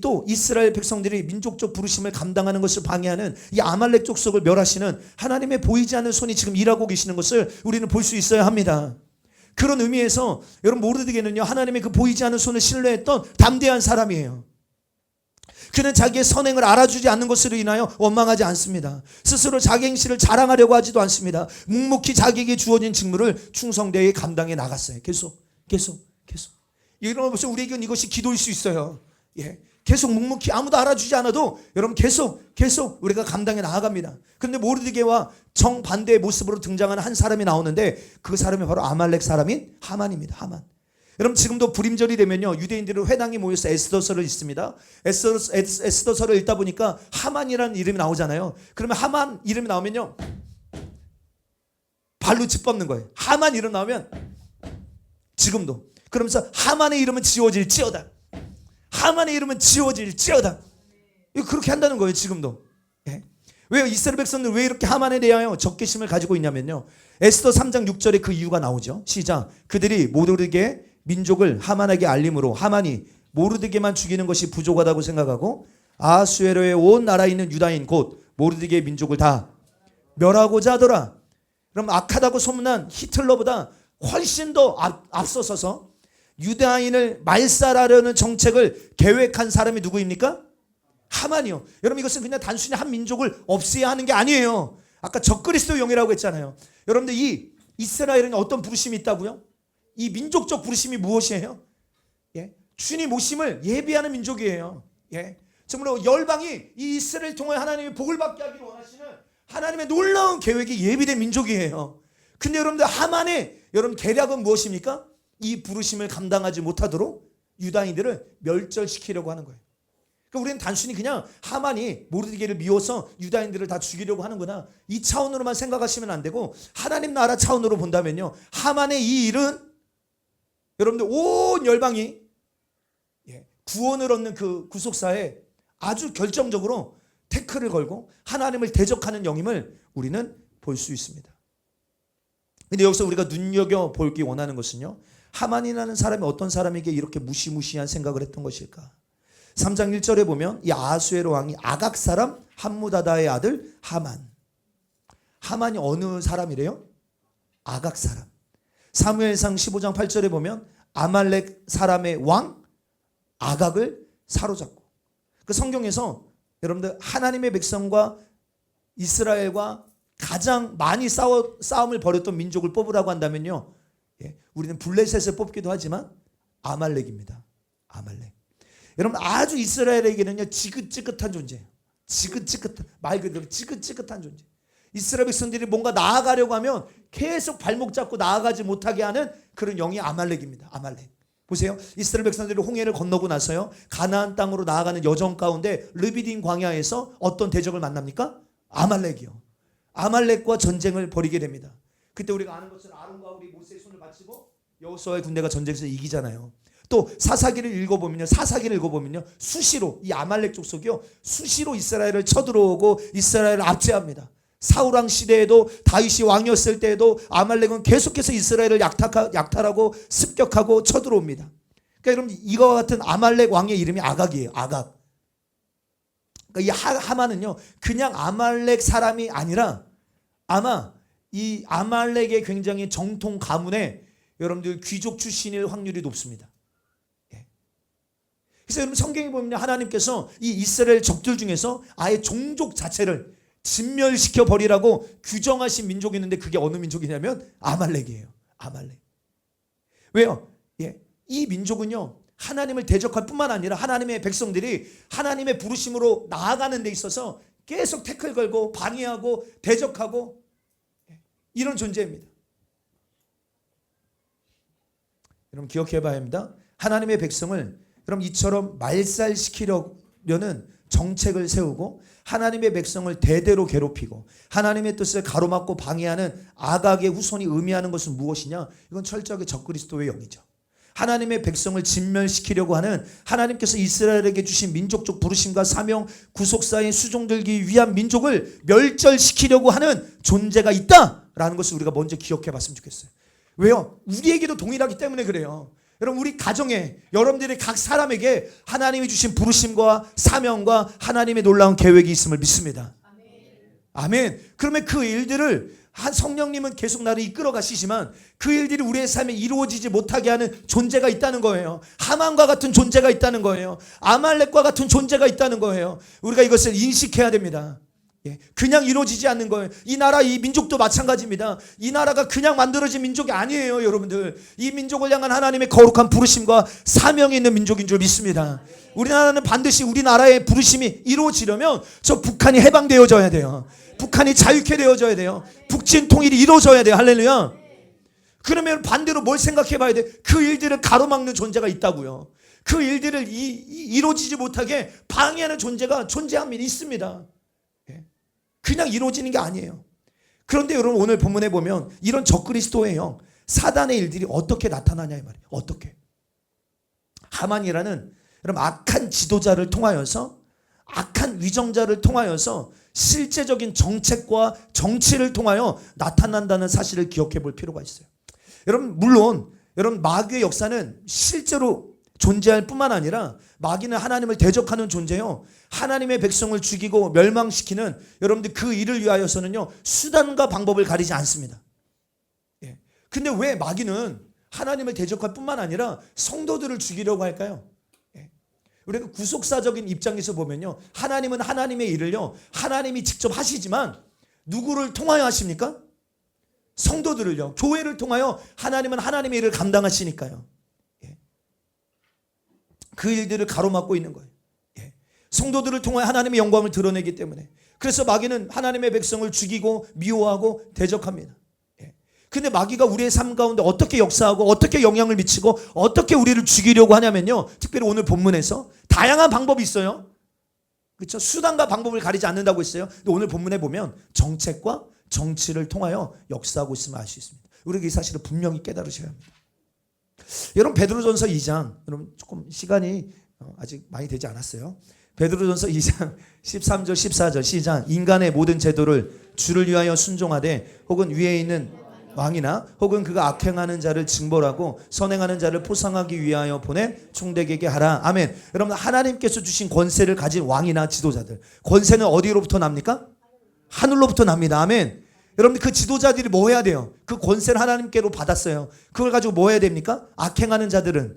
또 이스라엘 백성들이 민족적 부르심을 감당하는 것을 방해하는 이 아말렉 족속을 멸하시는 하나님의 보이지 않는 손이 지금 일하고 계시는 것을 우리는 볼 수 있어야 합니다. 그런 의미에서 여러분 모르드게는요, 하나님의 그 보이지 않는 손을 신뢰했던 담대한 사람이에요. 그는 자기의 선행을 알아주지 않는 것으로 인하여 원망하지 않습니다. 스스로 자기 행실을 자랑하려고 하지도 않습니다. 묵묵히 자기에게 주어진 직무를 충성되게 감당해 나갔어요. 계속. 이런 것을 우리에게는 이것이 기도일 수 있어요. 계속 묵묵히 아무도 알아주지 않아도 여러분 계속 우리가 감당해 나아갑니다. 그런데 모르드게와 정반대의 모습으로 등장하는 한 사람이 나오는데 그 사람이 바로 아말렉 사람인 하만입니다. 하만. 여러분 지금도 불임절이 되면요 유대인들은 회당에 모여서 에스더서를 읽습니다. 에스더서를 읽다 보니까 하만이라는 이름이 나오잖아요. 그러면 하만 이름이 나오면요 발로 짓밟는 거예요. 하만 이름 나오면 지금도 그러면서 하만의 이름은 지워질지어다. 하만의 이름은 지워질지어다. 그렇게 한다는 거예요 지금도. 예. 왜요? 이스라엘 백성들 왜 이렇게 하만에 대하여 적개심을 가지고 있냐면요 에스더 3장 6절에 그 이유가 나오죠. 시작. 그들이 모르드게 민족을 하만에게 알림으로 하만이 모르드게만 죽이는 것이 부족하다고 생각하고 아수에로의 온 나라에 있는 유다인 곧 모르드게의 민족을 다 멸하고자 하더라. 그럼 악하다고 소문난 히틀러보다 훨씬 더 앞서서서 유다인을 말살하려는 정책을 계획한 사람이 누구입니까? 하만이요. 여러분 이것은 그냥 단순히 한 민족을 없애야 하는 게 아니에요. 아까 적그리스도 영이라고 했잖아요. 여러분들 이 이스라엘은 어떤 부르심이 있다고요? 이 민족적 부르심이 무엇이에요? 예? 주님 오심을 예비하는 민족이에요. 예? 정말로 열방이 이 이스라엘을 통해 하나님의 복을 받게 하기를 원하시는 하나님의 놀라운 계획이 예비된 민족이에요. 근데 여러분들 하만의 여러분 계략은 무엇입니까? 이 부르심을 감당하지 못하도록 유다인들을 멸절시키려고 하는 거예요. 그러니까 우리는 단순히 그냥 하만이 모르드게를 미워서 유다인들을 다 죽이려고 하는구나 이 차원으로만 생각하시면 안 되고 하나님 나라 차원으로 본다면요 하만의 이 일은 여러분들 온 열방이 구원을 얻는 그 구속사에 아주 결정적으로 태클을 걸고 하나님을 대적하는 영임을 우리는 볼 수 있습니다. 근데 여기서 우리가 눈여겨보기 원하는 것은요 하만이라는 사람이 어떤 사람에게 이렇게 무시무시한 생각을 했던 것일까? 3장 1절에 보면 이 아수에로 왕이 아각 사람 함무다다의 아들 하만. 하만이 어느 사람이래요? 아각 사람. 사무엘상 15장 8절에 보면 아말렉 사람의 왕 아각을 사로잡고. 그 성경에서 여러분들 하나님의 백성과 이스라엘과 가장 많이 싸움을 벌였던 민족을 뽑으라고 한다면요 우리는 블레셋을 뽑기도 하지만 아말렉입니다. 아말렉. 여러분 아주 이스라엘에게는요 지긋지긋한 존재예요. 지긋지긋한 말 그대로 지긋지긋한 존재. 이스라엘 백성들이 뭔가 나아가려고 하면 계속 발목 잡고 나아가지 못하게 하는 그런 영이 아말렉입니다. 아말렉. 보세요. 이스라엘 백성들이 홍해를 건너고 나서요 가나안 땅으로 나아가는 여정 가운데 르비딘 광야에서 어떤 대적을 만납니까? 아말렉이요. 아말렉과 전쟁을 벌이게 됩니다. 그때 우리가 아는 것처럼 아론과 우리 모세의 손을 받치고 여호수아의 군대가 전쟁에서 이기잖아요. 또 사사기를 읽어보면요 수시로 이 아말렉 족속이요 수시로 이스라엘을 쳐들어오고 이스라엘을 압제합니다. 사울왕 시대에도 다윗이 왕이었을 때에도 아말렉은 계속해서 이스라엘을 약탈하고 습격하고 쳐들어옵니다. 그러니까 여러분 이거와 같은 아말렉 왕의 이름이 아각이에요. 아각. 그러니까 이 하만은요 그냥 아말렉 사람이 아니라 아마 이 아말렉의 굉장히 정통 가문의 여러분들 귀족 출신일 확률이 높습니다. 그래서 여러분 성경에 보면 하나님께서 이 이스라엘 적들 중에서 아예 종족 자체를 진멸시켜 버리라고 규정하신 민족이 있는데 그게 어느 민족이냐면 아말렉이에요. 아말렉. 왜요? 이 민족은요 하나님을 대적할 뿐만 아니라 하나님의 백성들이 하나님의 부르심으로 나아가는 데 있어서 계속 태클 걸고 방해하고 대적하고 이런 존재입니다. 여러분 기억해 봐야 합니다. 하나님의 백성을 그럼 이처럼 말살시키려는 정책을 세우고 하나님의 백성을 대대로 괴롭히고 하나님의 뜻을 가로막고 방해하는 아각의 후손이 의미하는 것은 무엇이냐? 이건 철저하게 적그리스도의 영이죠. 하나님의 백성을 진멸시키려고 하는 하나님께서 이스라엘에게 주신 민족적 부르심과 사명 구속사에 수종들기 위한 민족을 멸절시키려고 하는 존재가 있다라는 것을 우리가 먼저 기억해 봤으면 좋겠어요. 왜요? 우리에게도 동일하기 때문에 그래요. 여러분 우리 가정에 여러분들의 각 사람에게 하나님이 주신 부르심과 사명과 하나님의 놀라운 계획이 있음을 믿습니다. 아멘. 그러면 그 일들을 한 성령님은 계속 나를 이끌어 가시지만 그 일들이 우리의 삶에 이루어지지 못하게 하는 존재가 있다는 거예요. 하만과 같은 존재가 있다는 거예요. 아말렉과 같은 존재가 있다는 거예요. 우리가 이것을 인식해야 됩니다. 그냥 이루어지지 않는 거예요. 이 나라 이 민족도 마찬가지입니다. 이 나라가 그냥 만들어진 민족이 아니에요. 여러분들 이 민족을 향한 하나님의 거룩한 부르심과 사명이 있는 민족인 줄 믿습니다. 우리나라는 반드시 우리나라의 부르심이 이루어지려면 저 북한이 해방되어져야 돼요. 북한이 자유케 되어져야 돼요. 북진 통일이 이루어져야 돼요. 할렐루야. 그러면 반대로 뭘 생각해 봐야 돼? 그 일들을 가로막는 존재가 있다고요. 그 일들을 이루어지지 못하게 방해하는 존재가 존재합니다. 있습니다. 그냥 이루어지는 게 아니에요. 그런데 여러분 오늘 본문에 보면 이런 적그리스도의 영, 사단의 일들이 어떻게 나타나냐 이 말이에요. 어떻게? 하만이라는 여러분 악한 지도자를 통하여서, 악한 위정자를 통하여서 실제적인 정책과 정치를 통하여 나타난다는 사실을 기억해 볼 필요가 있어요. 여러분 물론 여러분 마귀의 역사는 실제로 존재할 뿐만 아니라 마귀는 하나님을 대적하는 존재요. 하나님의 백성을 죽이고 멸망시키는 여러분들 그 일을 위하여서는요 수단과 방법을 가리지 않습니다. 예. 근데 왜 마귀는 하나님을 대적할 뿐만 아니라 성도들을 죽이려고 할까요? 예. 우리가 구속사적인 입장에서 보면요, 하나님은 하나님의 일을요 하나님이 직접 하시지만 누구를 통하여 하십니까? 성도들을요, 교회를 통하여 하나님은 하나님의 일을 감당하시니까요. 그 일들을 가로막고 있는 거예요. 성도들을 통해 하나님의 영광을 드러내기 때문에. 그래서 마귀는 하나님의 백성을 죽이고 미워하고 대적합니다. 근데 마귀가 우리의 삶 가운데 어떻게 역사하고 어떻게 영향을 미치고 어떻게 우리를 죽이려고 하냐면요, 특별히 오늘 본문에서 다양한 방법이 있어요. 그렇죠? 수단과 방법을 가리지 않는다고 했어요. 근데 오늘 본문에 보면 정책과 정치를 통하여 역사하고 있음을 알 수 있습니다. 우리가 이 사실을 분명히 깨달으셔야 합니다. 여러분 베드로전서 2장, 여러분 조금 시간이 아직 많이 되지 않았어요. 베드로전서 2장 13절 14절 시작. 인간의 모든 제도를 주를 위하여 순종하되 혹은 위에 있는 왕이나 혹은 그가 악행하는 자를 징벌하고 선행하는 자를 포상하기 위하여 보내 총대에게 하라. 아멘. 여러분 하나님께서 주신 권세를 가진 왕이나 지도자들, 권세는 어디로부터 납니까? 하늘로부터 납니다. 아멘. 여러분 그 지도자들이 뭐 해야 돼요? 그 권세를 하나님께로 받았어요. 그걸 가지고 뭐 해야 됩니까? 악행하는 자들은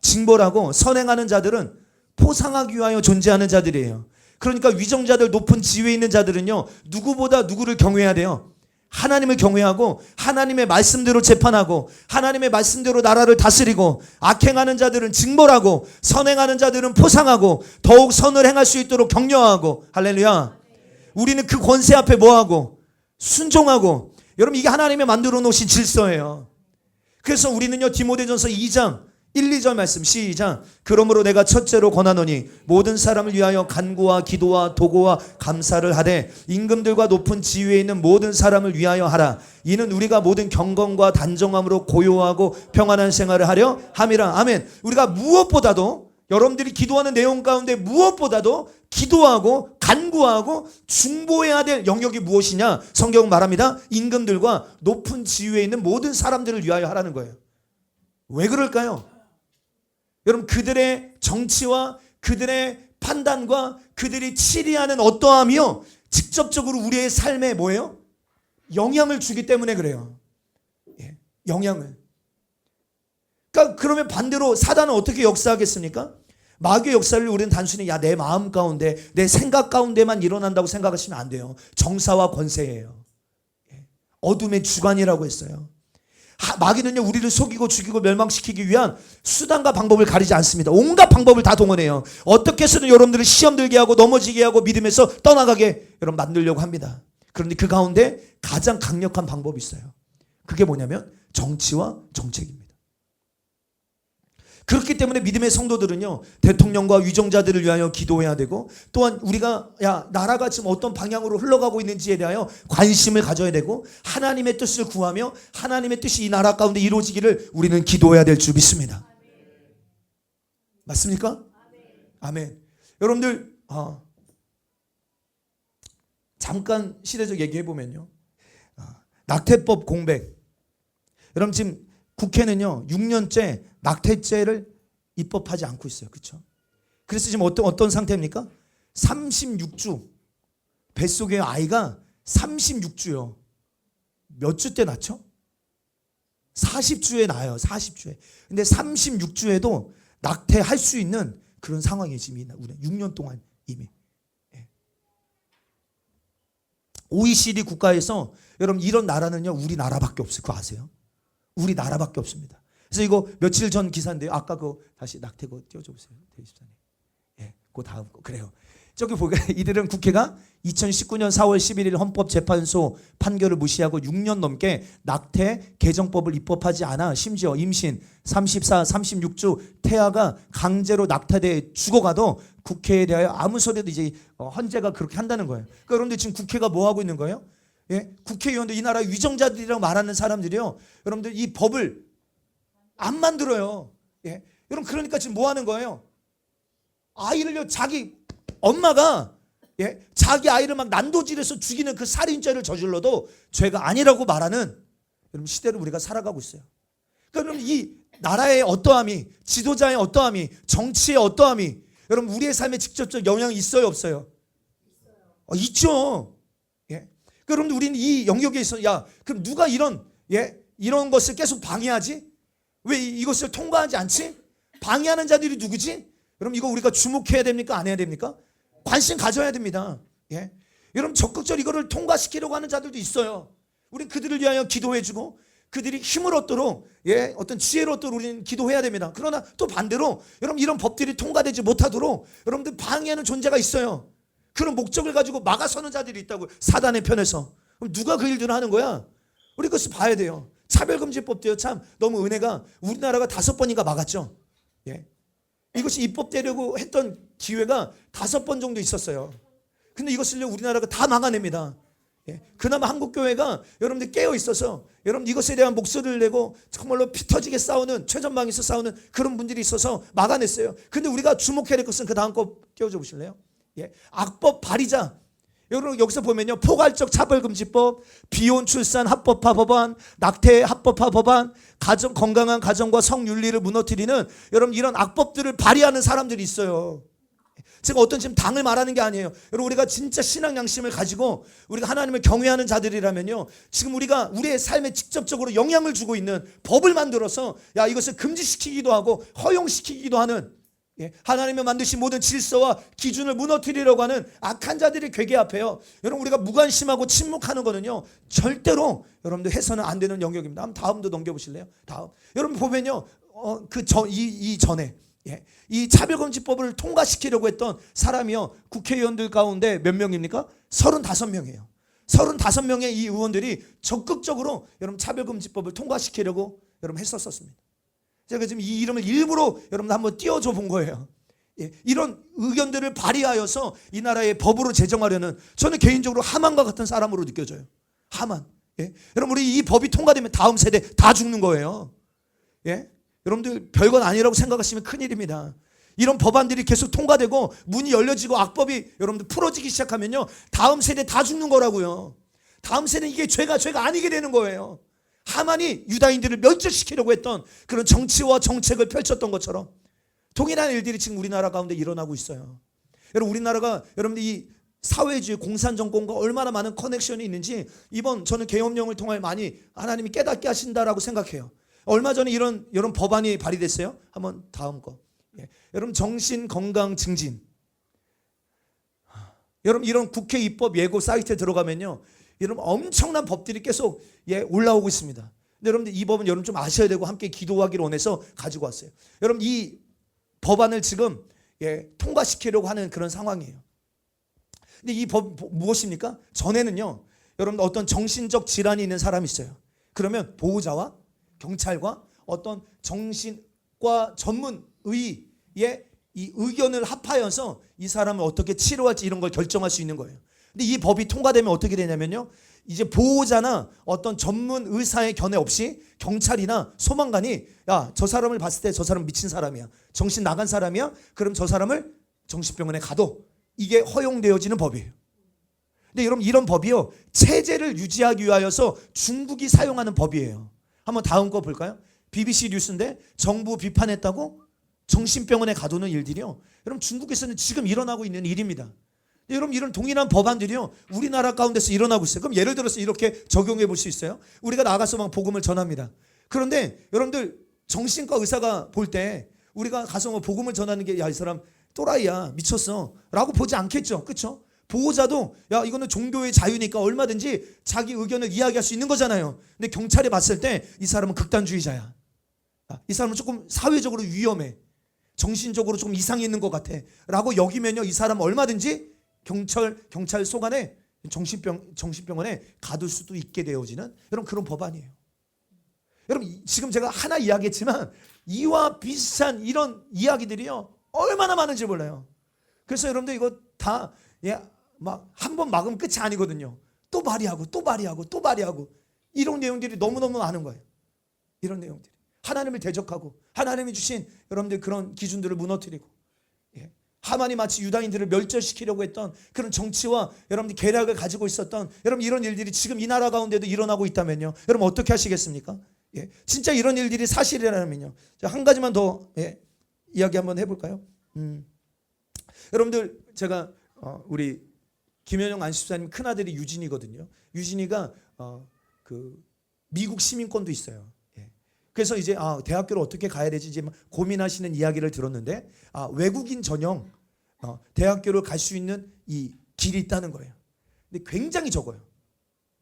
징벌하고 선행하는 자들은 포상하기 위하여 존재하는 자들이에요. 그러니까 위정자들, 높은 지위에 있는 자들은요 누구보다 누구를 경외해야 돼요? 하나님을 경외하고 하나님의 말씀대로 재판하고 하나님의 말씀대로 나라를 다스리고, 악행하는 자들은 징벌하고 선행하는 자들은 포상하고 더욱 선을 행할 수 있도록 격려하고. 할렐루야. 우리는 그 권세 앞에 뭐하고? 순종하고. 여러분 이게 하나님의 만들어 놓으신 질서예요. 그래서 우리는요 디모데전서 2장 1, 2절 말씀 시작. 그러므로 내가 첫째로 권하노니 모든 사람을 위하여 간구와 기도와 도고와 감사를 하되 임금들과 높은 지위에 있는 모든 사람을 위하여 하라. 이는 우리가 모든 경건과 단정함으로 고요하고 평안한 생활을 하려 함이라. 아멘. 우리가 무엇보다도, 여러분들이 기도하는 내용 가운데 무엇보다도 기도하고 간구하고 중보해야 될 영역이 무엇이냐? 성경은 말합니다. 임금들과 높은 지위에 있는 모든 사람들을 위하여 하라는 거예요. 왜 그럴까요? 여러분 그들의 정치와 그들의 판단과 그들이 치리하는 어떠함이요 직접적으로 우리의 삶에 뭐예요? 영향을 주기 때문에 그래요. 영향을. 그러니까 그러면 반대로 사단은 어떻게 역사하겠습니까? 마귀의 역사를 우리는 단순히 내 마음 가운데 내 생각 가운데만 일어난다고 생각하시면 안 돼요. 정사와 권세예요. 어둠의 주관이라고 했어요. 마귀는요 우리를 속이고 죽이고 멸망시키기 위한 수단과 방법을 가리지 않습니다. 온갖 방법을 다 동원해요. 어떻게 해서든 여러분들을 시험 들게 하고 넘어지게 하고 믿음에서 떠나가게 여러분 만들려고 합니다. 그런데 그 가운데 가장 강력한 방법이 있어요. 그게 뭐냐면 정치와 정책입니다. 그렇기 때문에 믿음의 성도들은요 대통령과 위정자들을 위하여 기도해야 되고, 또한 우리가 나라가 지금 어떤 방향으로 흘러가고 있는지에 대하여 관심을 가져야 되고, 하나님의 뜻을 구하며 하나님의 뜻이 이 나라 가운데 이루어지기를 우리는 기도해야 될 줄 믿습니다. 맞습니까? 아멘. 여러분들 잠깐 시대적 얘기해보면요, 낙태법 공백. 여러분 지금 국회는요 6년째 낙태죄를 입법하지 않고 있어요. 그렇죠? 그래서 지금 어떤 상태입니까? 36주 뱃속의 아이가 36주요. 몇 주 때 낳죠? 40주에 낳아요. 40주에. 근데 36주에도 낙태할 수 있는 그런 상황이 지금 우리 6년 동안 이미. OECD 국가에서 여러분 이런 나라는요 우리나라밖에 없어요. 그거 아세요? 우리나라밖에 없습니다. 그래서 이거 며칠 전 기사인데요. 아까 다시 낙태 띄워줘 보세요. 대집사님. 그 다음 거 그래요. 저기 보니까 이들은 국회가 2019년 4월 11일 헌법재판소 판결을 무시하고 6년 넘게 낙태 개정법을 입법하지 않아 심지어 임신 34, 36주 태아가 강제로 낙태돼 죽어가도 국회에 대하여 아무 소리도 이제 헌재가 그렇게 한다는 거예요. 그러니까 여러분들 지금 국회가 뭐 하고 있는 거예요? 예? 국회의원들 이 나라 위정자들이라고 말하는 사람들이요. 여러분들 이 법을 안 만들어요. 예? 여러분 그러니까 지금 뭐 하는 거예요? 아이를요 자기 엄마가 자기 아이를 막 난도질해서 죽이는 그 살인죄를 저질러도 죄가 아니라고 말하는 여러분 시대를 우리가 살아가고 있어요. 그러니까 여러분 이 나라의 어떠함이 지도자의 어떠함이 정치의 어떠함이 여러분 우리의 삶에 직접적 영향이 있어요 없어요? 있죠. 예. 그럼 우리는 이 영역에 있어 그럼 누가 이런 것을 계속 방해하지? 왜 이것을 통과하지 않지? 방해하는 자들이 누구지? 여러분 이거 우리가 주목해야 됩니까? 안 해야 됩니까? 관심 가져야 됩니다. 예. 여러분 적극적으로 이거를 통과시키려고 하는 자들도 있어요. 우리 그들을 위하여 기도해주고 그들이 힘을 얻도록 어떤 지혜를 얻도록 우리는 기도해야 됩니다. 그러나 또 반대로 여러분 이런 법들이 통과되지 못하도록 여러분들 방해하는 존재가 있어요. 그런 목적을 가지고 막아서는 자들이 있다고 사단의 편에서. 그럼 누가 그 일들을 하는 거야? 우리 그것을 봐야 돼요. 차별금지법도요 참 너무 은혜가 우리나라가 5번인가 막았죠. 예. 이것이 입법되려고 했던 기회가 5번 정도 있었어요. 근데 이것을 우리나라가 다 막아냅니다. 예. 그나마 한국교회가 여러분들 깨어 있어서 여러분 이것에 대한 목소리를 내고 정말로 피 터지게 싸우는 최전방에서 싸우는 그런 분들이 있어서 막아냈어요. 근데 우리가 주목해야 될 것은 그 다음 거 띄워줘 보실래요? 예. 악법 발의자 여러분 여기서 보면요 포괄적 차별금지법, 비혼 출산 합법화 법안, 낙태 합법화 법안, 건강한 가정과 성윤리를 무너뜨리는 여러분 이런 악법들을 발의하는 사람들이 있어요. 제가 어떤 지금 당을 말하는 게 아니에요. 여러분 우리가 진짜 신앙 양심을 가지고 우리가 하나님을 경외하는 자들이라면요 지금 우리가 우리의 삶에 직접적으로 영향을 주고 있는 법을 만들어서 이것을 금지시키기도 하고 허용시키기도 하는 하나님의 만드신 모든 질서와 기준을 무너뜨리려고 하는 악한 자들이 괴계 앞에요. 여러분 우리가 무관심하고 침묵하는 거는요 절대로 여러분들 해서는 안 되는 영역입니다. 한번 다음도 넘겨보실래요? 다음 여러분 보면요 이전에 이 차별금지법을 통과시키려고 했던 사람이요 국회의원들 가운데 몇 명입니까? 35명이에요. 35명의 이 의원들이 적극적으로 여러분 차별금지법을 통과시키려고 여러분 했었습니다. 제가 지금 이 이름을 일부러 여러분 한번 띄워줘 본 거예요. 이런 의견들을 발의하여서 이 나라의 법으로 제정하려는 저는 개인적으로 하만과 같은 사람으로 느껴져요. 하만. 여러분 우리 이 법이 통과되면 다음 세대 다 죽는 거예요. 여러분들 별건 아니라고 생각하시면 큰일입니다. 이런 법안들이 계속 통과되고 문이 열려지고 악법이 여러분들 풀어지기 시작하면요 다음 세대 다 죽는 거라고요. 다음 세대는 이게 죄가 아니게 되는 거예요. 하만이 유다인들을 멸절시키려고 했던 그런 정치와 정책을 펼쳤던 것처럼 동일한 일들이 지금 우리나라 가운데 일어나고 있어요. 여러분 우리나라가 여러분들 이 사회주의 공산정권과 얼마나 많은 커넥션이 있는지 이번 저는 계엄령을 통해 많이 하나님이 깨닫게 하신다라고 생각해요. 얼마 전에 이런 법안이 발의됐어요. 한번 다음 거. 여러분 정신건강 증진. 여러분 이런 국회 입법 예고 사이트에 들어가면요. 여러분 엄청난 법들이 계속 올라오고 있습니다. 근데 여러분들 이 법은 여러분 좀 아셔야 되고 함께 기도하기를 원해서 가지고 왔어요. 여러분 이 법안을 지금 통과시키려고 하는 그런 상황이에요. 근데 이 법 무엇입니까? 전에는요. 여러분 어떤 정신적 질환이 있는 사람이 있어요. 그러면 보호자와 경찰과 어떤 정신과 전문 의의 이 의견을 합하여서 이 사람을 어떻게 치료할지 이런 걸 결정할 수 있는 거예요. 근데 이 법이 통과되면 어떻게 되냐면요. 이제 보호자나 어떤 전문 의사의 견해 없이 경찰이나 소방관이 저 사람을 봤을 때 저 사람 미친 사람이야. 정신 나간 사람이야. 그럼 저 사람을 정신병원에 가도 이게 허용되어지는 법이에요. 근데 여러분 이런 법이요. 체제를 유지하기 위하여서 중국이 사용하는 법이에요. 한번 다음 거 볼까요? BBC 뉴스인데 정부 비판했다고 정신병원에 가두는 일들이요. 여러분 중국에서는 지금 일어나고 있는 일입니다. 여러분 이런 동일한 법안들이요 우리나라 가운데서 일어나고 있어요. 그럼 예를 들어서 이렇게 적용해 볼 수 있어요. 우리가 나가서 막 복음을 전합니다. 그런데 여러분들 정신과 의사가 볼 때 우리가 가서 뭐 복음을 전하는 게 이 사람 또라이야 미쳤어 라고 보지 않겠죠. 그렇죠? 보호자도 이거는 종교의 자유니까 얼마든지 자기 의견을 이야기할 수 있는 거잖아요. 근데 경찰이 봤을 때 이 사람은 극단주의자야. 이 사람은 조금 사회적으로 위험해. 정신적으로 좀 이상이 있는 것 같아 라고 여기면요, 이 사람 얼마든지 경찰소 간에 정신병원에 가둘 수도 있게 되어지는 여러분 그런 법안이에요. 여러분 지금 제가 하나 이야기했지만 이와 비슷한 이런 이야기들이요 얼마나 많은지 몰라요. 그래서 여러분들 이거 다 막 한 번 막으면 끝이 아니거든요. 또 발의하고 또 발의하고 또 발의하고 이런 내용들이 너무너무 많은 거예요. 이런 내용들이 하나님을 대적하고 하나님이 주신 여러분들 그런 기준들을 무너뜨리고, 하만이 마치 유다인들을 멸절시키려고 했던 그런 정치와 여러분들 계략을 가지고 있었던 여러분 이런 일들이 지금 이 나라 가운데도 일어나고 있다면요, 여러분 어떻게 하시겠습니까? 진짜 이런 일들이 사실이라면요, 한 가지만 더 이야기 한번 해볼까요? 여러분들 제가 우리 김현영 안식사님 큰아들이 유진이거든요. 유진이가 그 미국 시민권도 있어요. 그래서 이제 대학교를 어떻게 가야 되지 이제 고민하시는 이야기를 들었는데, 외국인 전형 대학교를 갈 수 있는 이 길이 있다는 거예요. 근데 굉장히 적어요.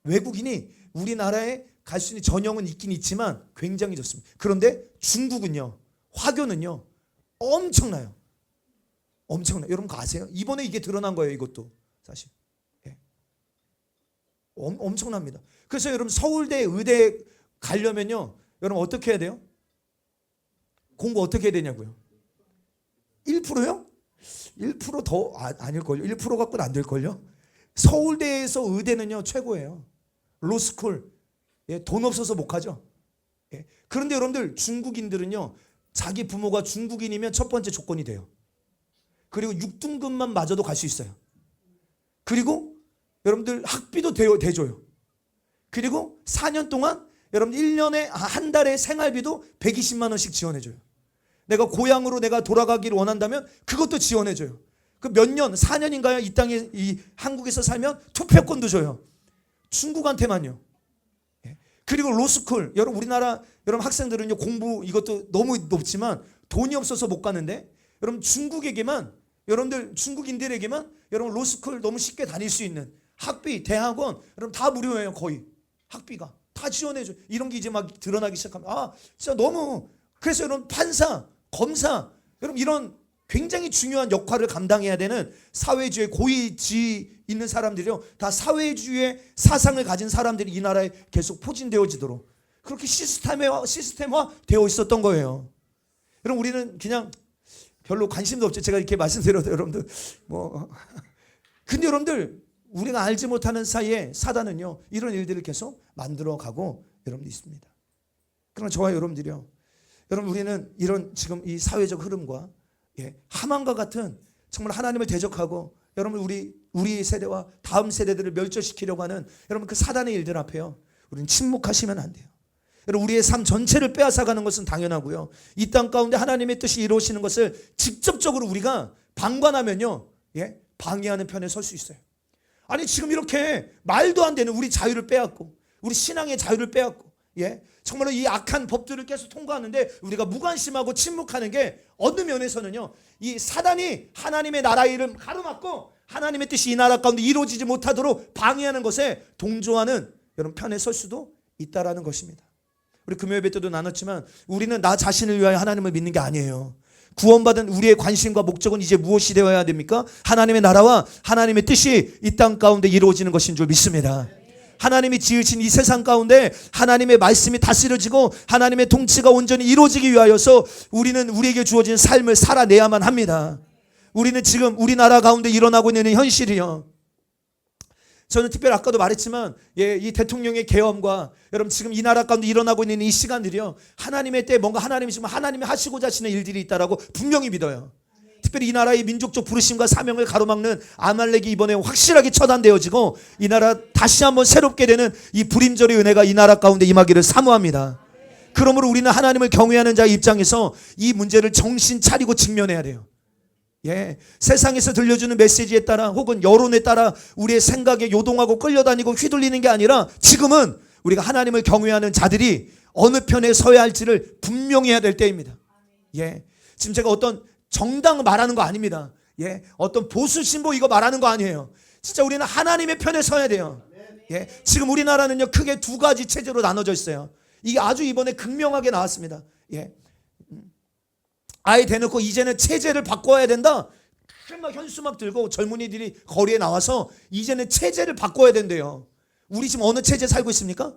외국인이 우리나라에 갈 수 있는 전형은 있긴 있지만 굉장히 적습니다. 그런데 중국은요, 화교는요 엄청나요. 엄청나요. 여러분 그거 아세요? 이번에 이게 드러난 거예요. 이것도 사실 엄청납니다. 그래서 여러분 서울대 의대 가려면요, 여러분 어떻게 해야 돼요? 공부 어떻게 해야 되냐고요? 1%요? 1% 더 아닐걸요? 1% 갖고는 안 될걸요? 서울대에서 의대는요 최고예요. 로스쿨. 돈 없어서 못 가죠. 그런데 여러분들 중국인들은요, 자기 부모가 중국인이면 첫 번째 조건이 돼요. 그리고 6등급만 맞아도 갈 수 있어요. 그리고 여러분들 학비도 대줘요. 그리고 4년 동안 여러분 1년에 한 달에 생활비도 120만 원씩 지원해줘요. 내가 고향으로 내가 돌아가기를 원한다면 그것도 지원해줘요. 그 몇 년, 4년인가요? 이 땅에 이 한국에서 살면 투표권도 줘요. 중국한테만요. 그리고 로스쿨, 여러분 우리나라 여러분 학생들은요 공부 이것도 너무 높지만 돈이 없어서 못 가는데, 여러분 중국에게만, 여러분들 중국인들에게만 여러분 로스쿨 너무 쉽게 다닐 수 있는 학비, 대학원 여러분 다 무료예요. 거의 학비가 다 지원해줘. 이런 게 이제 막 드러나기 시작하면 진짜 너무, 그래서 여러분 판사, 검사 여러분 이런 굉장히 중요한 역할을 감당해야 되는 사회주의 고위지위 있는 사람들이요, 다 사회주의의 사상을 가진 사람들이 이 나라에 계속 포진되어지도록 그렇게 시스템화 되어 있었던 거예요. 여러분 우리는 그냥 별로 관심도 없죠. 제가 이렇게 말씀드려도 여러분들 근데 여러분들 우리가 알지 못하는 사이에 사단은요 이런 일들을 계속 만들어가고 여러분들 있습니다. 그러나 저와 여러분들이요, 여러분 우리는 이런 지금 이 사회적 흐름과 하만과 같은 정말 하나님을 대적하고 여러분 우리 세대와 다음 세대들을 멸절시키려고 하는 여러분 그 사단의 일들 앞에요, 우리는 침묵하시면 안 돼요. 여러분 우리의 삶 전체를 빼앗아가는 것은 당연하고요, 이 땅 가운데 하나님의 뜻이 이루어지는 것을 직접적으로 우리가 방관하면요 방해하는 편에 설 수 있어요. 아니 지금 이렇게 말도 안 되는 우리 자유를 빼앗고 우리 신앙의 자유를 빼앗고 정말로 이 악한 법들을 계속 통과하는데 우리가 무관심하고 침묵하는 게 어느 면에서는요, 이 사단이 하나님의 나라의 일을 가로막고 하나님의 뜻이 이 나라 가운데 이루어지지 못하도록 방해하는 것에 동조하는 여러분 편에 설 수도 있다라는 것입니다. 우리 금요예배 때도 나눴지만 우리는 나 자신을 위하여 하나님을 믿는 게 아니에요. 구원받은 우리의 관심과 목적은 이제 무엇이 되어야 됩니까? 하나님의 나라와 하나님의 뜻이 이 땅 가운데 이루어지는 것인 줄 믿습니다. 하나님이 지으신 이 세상 가운데 하나님의 말씀이 다스려지고 하나님의 통치가 온전히 이루어지기 위하여서 우리는 우리에게 주어진 삶을 살아내야만 합니다. 우리는 지금 우리나라 가운데 일어나고 있는 현실이요, 저는 특별히 아까도 말했지만 이 대통령의 계엄과 여러분 지금 이 나라 가운데 일어나고 있는 이 시간들이요, 하나님의 때 뭔가 하나님이 지금 하나님이 하시고자 하시는 일들이 있다라고 분명히 믿어요. 특별히 이 나라의 민족적 부르심과 사명을 가로막는 아말렉이 이번에 확실하게 처단되어지고 이 나라 다시 한번 새롭게 되는 이 불임절의 은혜가 이 나라 가운데 임하기를 사모합니다. 그러므로 우리는 하나님을 경외하는 자의 입장에서 이 문제를 정신 차리고 직면해야 돼요. 세상에서 들려주는 메시지에 따라 혹은 여론에 따라 우리의 생각에 요동하고 끌려다니고 휘둘리는 게 아니라 지금은 우리가 하나님을 경외하는 자들이 어느 편에 서야 할지를 분명히 해야 될 때입니다. 지금 제가 어떤 정당 말하는 거 아닙니다. 어떤 보수 신보 이거 말하는 거 아니에요. 진짜 우리는 하나님의 편에 서야 돼요. 지금 우리나라는요 크게 두 가지 체제로 나눠져 있어요. 이게 아주 이번에 극명하게 나왔습니다. 아예 대놓고 이제는 체제를 바꿔야 된다. 막 현수막 들고 젊은이들이 거리에 나와서 이제는 체제를 바꿔야 된대요. 우리 지금 어느 체제 살고 있습니까?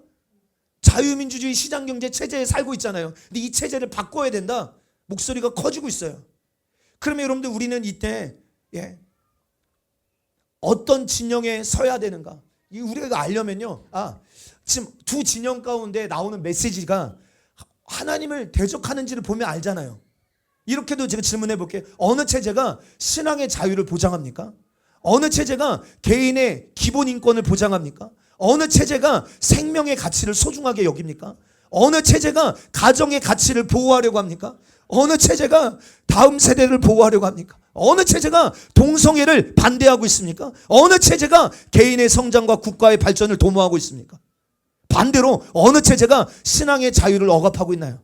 자유민주주의 시장경제 체제에 살고 있잖아요. 근데 이 체제를 바꿔야 된다. 목소리가 커지고 있어요. 그러면 여러분들 우리는 이때 어떤 진영에 서야 되는가? 우리가 이거 알려면요. 지금 두 진영 가운데 나오는 메시지가 하나님을 대적하는지를 보면 알잖아요. 이렇게도 제가 질문해 볼게요. 어느 체제가 신앙의 자유를 보장합니까? 어느 체제가 개인의 기본 인권을 보장합니까? 어느 체제가 생명의 가치를 소중하게 여깁니까? 어느 체제가 가정의 가치를 보호하려고 합니까? 어느 체제가 다음 세대를 보호하려고 합니까? 어느 체제가 동성애를 반대하고 있습니까? 어느 체제가 개인의 성장과 국가의 발전을 도모하고 있습니까? 반대로 어느 체제가 신앙의 자유를 억압하고 있나요?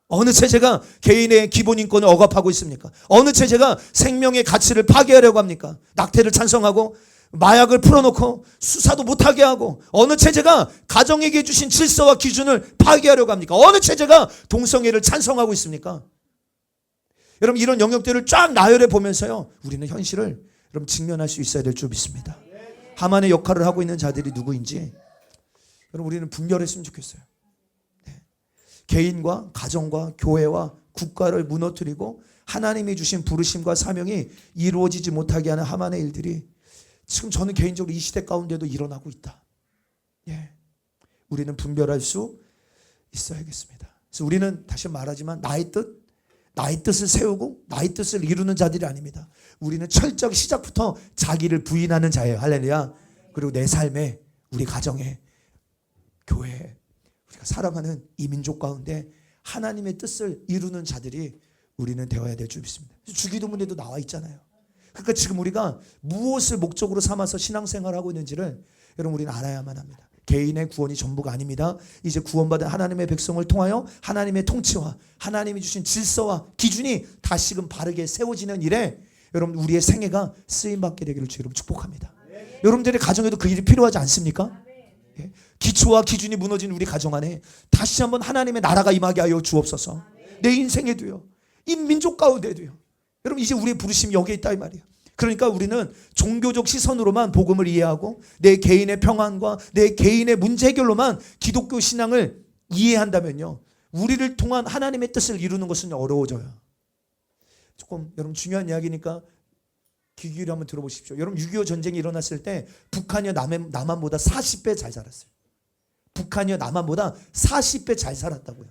어느 체제가 개인의 기본 인권을 억압하고 있습니까? 어느 체제가 생명의 가치를 파괴하려고 합니까? 낙태를 찬성하고 마약을 풀어놓고 수사도 못하게 하고, 어느 체제가 가정에게 주신 질서와 기준을 파괴하려고 합니까? 어느 체제가 동성애를 찬성하고 있습니까? 여러분, 이런 영역들을 쫙 나열해 보면서요, 우리는 현실을 여러분 직면할 수 있어야 될 줄 믿습니다. 하만의 역할을 하고 있는 자들이 누구인지 여러분 우리는 분별했으면 좋겠어요. 개인과 가정과 교회와 국가를 무너뜨리고 하나님이 주신 부르심과 사명이 이루어지지 못하게 하는 하만의 일들이 지금 저는 개인적으로 이 시대 가운데도 일어나고 있다. 우리는 분별할 수 있어야겠습니다. 그래서 우리는 다시 말하지만 나의 뜻을 세우고 나의 뜻을 이루는 자들이 아닙니다. 우리는 철저히 시작부터 자기를 부인하는 자예요. 할렐루야. 그리고 내 삶에, 우리 가정에, 교회에, 우리가 살아가는 이 민족 가운데 하나님의 뜻을 이루는 자들이 우리는 되어야 될 줄 믿습니다. 주기도문에도 나와 있잖아요. 그러니까 지금 우리가 무엇을 목적으로 삼아서 신앙생활을 하고 있는지를 여러분 우리는 알아야만 합니다. 개인의 구원이 전부가 아닙니다. 이제 구원받은 하나님의 백성을 통하여 하나님의 통치와 하나님이 주신 질서와 기준이 다시금 바르게 세워지는 일에 여러분 우리의 생애가 쓰임받게 되기를 주 여러분 축복합니다. 여러분들의 가정에도 그 일이 필요하지 않습니까? 기초와 기준이 무너진 우리 가정 안에 다시 한번 하나님의 나라가 임하게 하여 주옵소서. 내 인생에도요, 이 민족 가운데도요. 여러분 이제 우리의 부르심이 여기에 있다 이 말이에요. 그러니까 우리는 종교적 시선으로만 복음을 이해하고 내 개인의 평안과 내 개인의 문제 해결로만 기독교 신앙을 이해한다면요, 우리를 통한 하나님의 뜻을 이루는 것은 어려워져요. 조금 여러분 중요한 이야기니까 귀 기울여 한번 들어보십시오. 여러분 6.25 전쟁이 일어났을 때 북한이요 남한보다 40배 잘 살았어요. 북한이요 남한보다 40배 잘 살았다고요.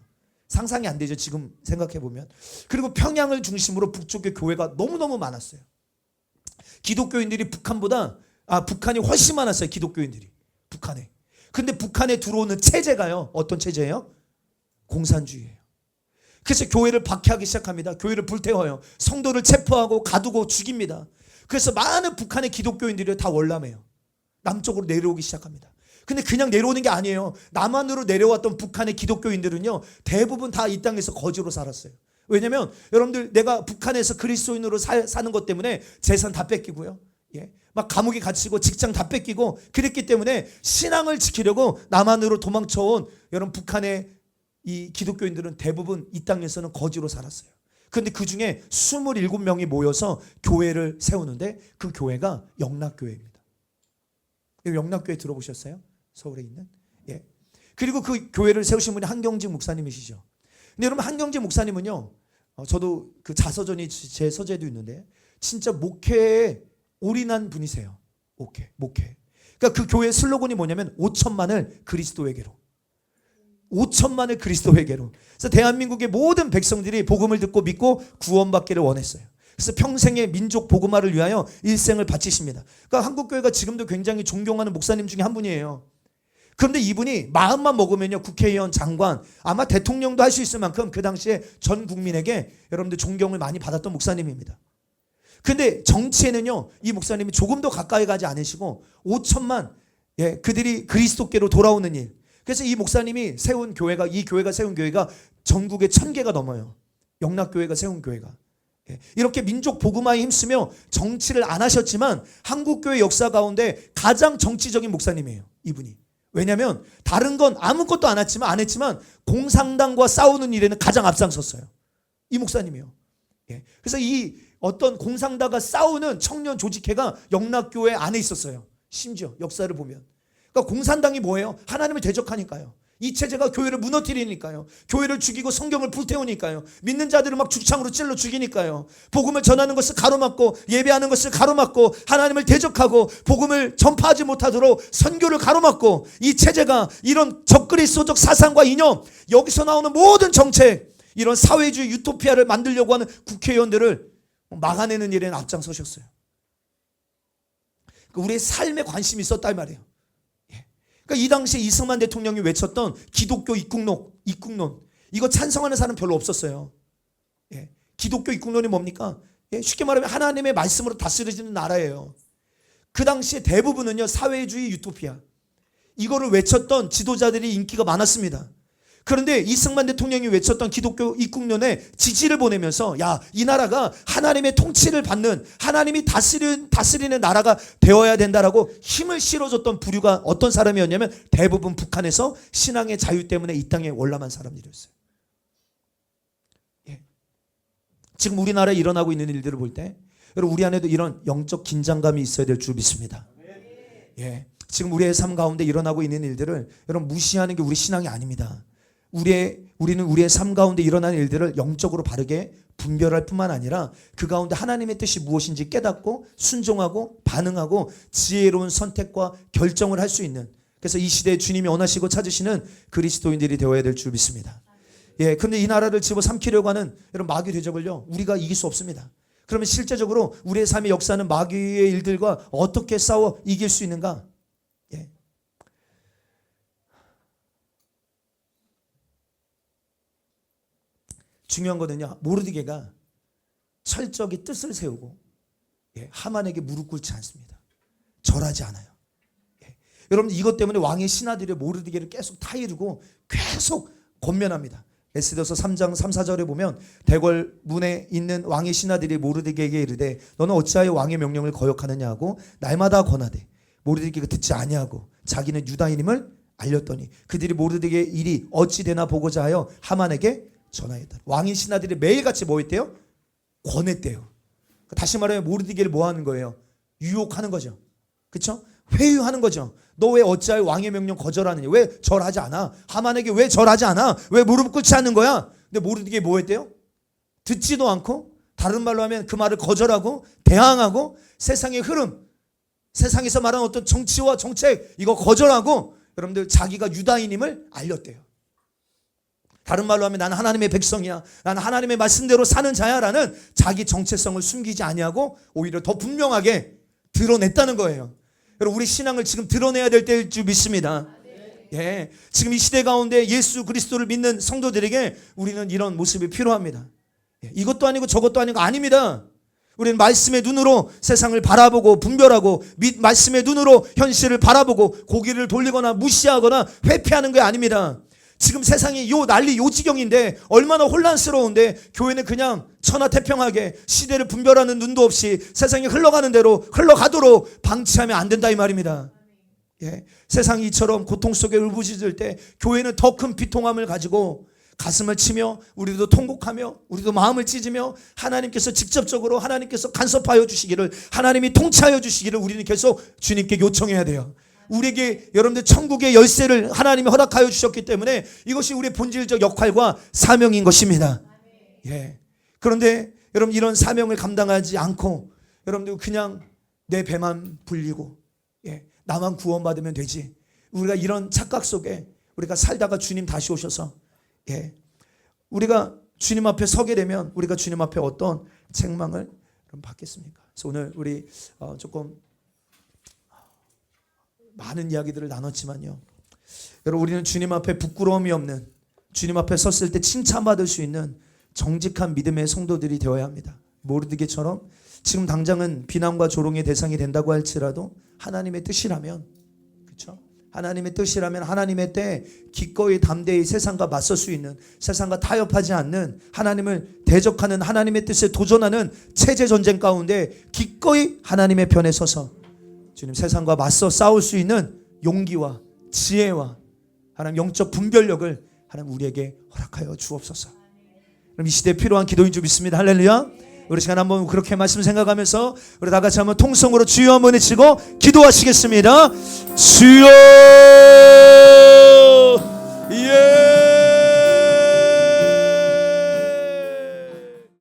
상상이 안 되죠, 지금 생각해 보면. 그리고 평양을 중심으로 북쪽의 교회가 너무너무 많았어요. 기독교인들이 북한이 훨씬 많았어요. 기독교인들이 북한에. 근데 북한에 들어오는 체제가요, 어떤 체제예요? 공산주의예요. 그래서 교회를 박해하기 시작합니다. 교회를 불태워요. 성도를 체포하고 가두고 죽입니다. 그래서 많은 북한의 기독교인들이 다 월남해요. 남쪽으로 내려오기 시작합니다. 근데 그냥 내려오는 게 아니에요. 남한으로 내려왔던 북한의 기독교인들은요, 대부분 다 이 땅에서 거지로 살았어요. 왜냐면 여러분들, 내가 북한에서 그리스도인으로 사는 것 때문에 재산 다 뺏기고요, 막 감옥에 갇히고 직장 다 뺏기고 그랬기 때문에 신앙을 지키려고 남한으로 도망쳐온 여러분 북한의 이 기독교인들은 대부분 이 땅에서는 거지로 살았어요. 그런데 그 중에 27명이 모여서 교회를 세우는데 그 교회가 영락교회입니다. 영락교회 들어보셨어요? 서울에 있는? 그리고 그 교회를 세우신 분이 한경직 목사님이시죠. 근데 여러분, 한경직 목사님은요, 저도 그 자서전이 제 서재도 있는데 진짜 목회에 올인한 분이세요. 목회. 그러니까 그 교회의 슬로건이 뭐냐면 5천만을 그리스도에게로. 5천만을 그리스도에게로. 그래서 대한민국의 모든 백성들이 복음을 듣고 믿고 구원받기를 원했어요. 그래서 평생의 민족 복음화를 위하여 일생을 바치십니다. 그러니까 한국교회가 지금도 굉장히 존경하는 목사님 중에 한 분이에요. 그런데 이분이 마음만 먹으면요, 국회의원, 장관, 아마 대통령도 할 수 있을 만큼 그 당시에 전 국민에게 여러분들 존경을 많이 받았던 목사님입니다. 근데 정치에는요, 이 목사님이 조금 더 가까이 가지 않으시고 5천만 그들이 그리스도께로 돌아오는 일. 그래서 이 목사님이 세운 교회가, 이 교회가 세운 교회가 전국에 1000개가 넘어요. 영락교회가 세운 교회가. 이렇게 민족 복음화에 힘쓰며 정치를 안 하셨지만 한국교회 역사 가운데 가장 정치적인 목사님이에요, 이분이. 왜냐하면 다른 건 아무것도 안 했지만 공산당과 싸우는 일에는 가장 앞장섰어요. 이 목사님이요. 예. 그래서 이 어떤 공산당과 싸우는 청년 조직회가 영락교회 안에 있었어요. 심지어 역사를 보면. 그러니까 공산당이 뭐예요? 하나님을 대적하니까요. 이 체제가 교회를 무너뜨리니까요. 교회를 죽이고 성경을 불태우니까요. 믿는 자들을 막 죽창으로 찔러 죽이니까요. 복음을 전하는 것을 가로막고 예배하는 것을 가로막고 하나님을 대적하고 복음을 전파하지 못하도록 선교를 가로막고 이 체제가 이런 적그리스도적 사상과 이념, 여기서 나오는 모든 정책, 이런 사회주의 유토피아를 만들려고 하는 국회의원들을 막아내는 일에 앞장서셨어요. 우리의 삶에 관심이 있었다 이 말이에요. 그러니까 이 당시에 이승만 대통령이 외쳤던 기독교 입국론 이거 찬성하는 사람 별로 없었어요. 예. 기독교 입국론이 뭡니까? 예. 쉽게 말하면 하나님의 말씀으로 다스려지는 나라예요. 그 당시에 대부분은요 사회주의 유토피아 이거를 외쳤던 지도자들이 인기가 많았습니다. 그런데 이승만 대통령이 외쳤던 기독교 입국론에 지지를 보내면서 야, 이 나라가 하나님의 통치를 받는 하나님이 다스리는 나라가 되어야 된다라고 힘을 실어줬던 부류가 어떤 사람이었냐면 대부분 북한에서 신앙의 자유 때문에 이 땅에 월남한 사람들이었어요. 예. 지금 우리나라에 일어나고 있는 일들을 볼 때 여러분 우리 안에도 이런 영적 긴장감이 있어야 될 줄 믿습니다. 예. 지금 우리의 삶 가운데 일어나고 있는 일들을 여러분 무시하는 게 우리 신앙이 아닙니다. 우리는 우리의 삶 가운데 일어나는 일들을 영적으로 바르게 분별할 뿐만 아니라 그 가운데 하나님의 뜻이 무엇인지 깨닫고 순종하고 반응하고 지혜로운 선택과 결정을 할 수 있는, 그래서 이 시대에 주님이 원하시고 찾으시는 그리스도인들이 되어야 될 줄 믿습니다. 예, 근데 이 나라를 집어삼키려고 하는 이런 마귀 대적을요 우리가 이길 수 없습니다. 그러면 실제적으로 우리의 삶의 역사는 마귀의 일들과 어떻게 싸워 이길 수 있는가? 예. 중요한 거는요 모르드게가 철저히 뜻을 세우고 하만에게 무릎 꿇지 않습니다. 절하지 않아요. 여러분 이것 때문에 왕의 신하들이 모르드게를 계속 타이르고 계속 권면합니다. 에스더서 3장 3, 4절에 보면 대궐 문에 있는 왕의 신하들이 모르드게에게 이르되 너는 어찌하여 왕의 명령을 거역하느냐 하고 날마다 권하되 모르드게가 듣지 아니하고 자기는 유다인임을 알렸더니 그들이 모르드게의 일이 어찌 되나 보고자 하여 하만에게 전하였다. 왕의 신하들이 매일같이 뭐 했대요? 권했대요. 다시 말하면 모르드게를 뭐 하는 거예요? 유혹하는 거죠. 그렇죠? 회유하는 거죠. 너 왜 어찌하여 왕의 명령 거절하느냐? 왜 절하지 않아? 하만에게 왜 절하지 않아? 왜 무릎 꿇지 않는 거야? 근데 모르드게 뭐 했대요? 듣지도 않고, 다른 말로 하면 그 말을 거절하고 대항하고 세상의 흐름, 세상에서 말하는 어떤 정치와 정책 이거 거절하고 여러분들 자기가 유다인임을 알렸대요. 다른 말로 하면 나는 하나님의 백성이야, 나는 하나님의 말씀대로 사는 자야 라는 자기 정체성을 숨기지 아니하고 오히려 더 분명하게 드러냈다는 거예요. 여러분 우리 신앙을 지금 드러내야 될 때일 줄 믿습니다. 예, 지금 이 시대 가운데 예수 그리스도를 믿는 성도들에게 우리는 이런 모습이 필요합니다. 예, 이것도 아니고 저것도 아니고 아닙니다. 우리는 말씀의 눈으로 세상을 바라보고 분별하고 말씀의 눈으로 현실을 바라보고 고개를 돌리거나 무시하거나 회피하는 게 아닙니다. 지금 세상이 요 난리 요 지경인데 얼마나 혼란스러운데 교회는 그냥 천하태평하게 시대를 분별하는 눈도 없이 세상이 흘러가는 대로 흘러가도록 방치하면 안 된다 이 말입니다. 예, 세상이 이처럼 고통 속에 울부짖을 때 교회는 더 큰 비통함을 가지고 가슴을 치며 우리도 통곡하며 우리도 마음을 찢으며 하나님께서 직접적으로 하나님께서 간섭하여 주시기를, 하나님이 통치하여 주시기를 우리는 계속 주님께 요청해야 돼요. 우리에게 여러분들 천국의 열쇠를 하나님이 허락하여 주셨기 때문에 이것이 우리의 본질적 역할과 사명인 것입니다. 예. 그런데 여러분 이런 사명을 감당하지 않고 여러분들 그냥 내 배만 불리고 나만 구원받으면 되지, 우리가 이런 착각 속에 우리가 살다가 주님 다시 오셔서 우리가 주님 앞에 서게 되면 우리가 주님 앞에 어떤 책망을 받겠습니까? 그래서 오늘 우리 조금 많은 이야기들을 나눴지만요, 여러분 우리는 주님 앞에 부끄러움이 없는, 주님 앞에 섰을 때 칭찬받을 수 있는 정직한 믿음의 성도들이 되어야 합니다. 모르드게처럼 지금 당장은 비난과 조롱의 대상이 된다고 할지라도 하나님의 뜻이라면, 그렇죠? 하나님의 뜻이라면 하나님의 때 기꺼이 담대히 세상과 맞설 수 있는, 세상과 타협하지 않는, 하나님을 대적하는, 하나님의 뜻에 도전하는 체제 전쟁 가운데 기꺼이 하나님의 편에 서서 주님 세상과 맞서 싸울 수 있는 용기와 지혜와 하나님 영적 분별력을 하나님 우리에게 허락하여 주옵소서. 그럼 이 시대에 필요한 기도인 줄 믿습니다. 할렐루야. 우리 시간 한번 그렇게 말씀 생각하면서 우리 다 같이 한번 통성으로 주여 한번 외치고 기도하시겠습니다. 주여, 예.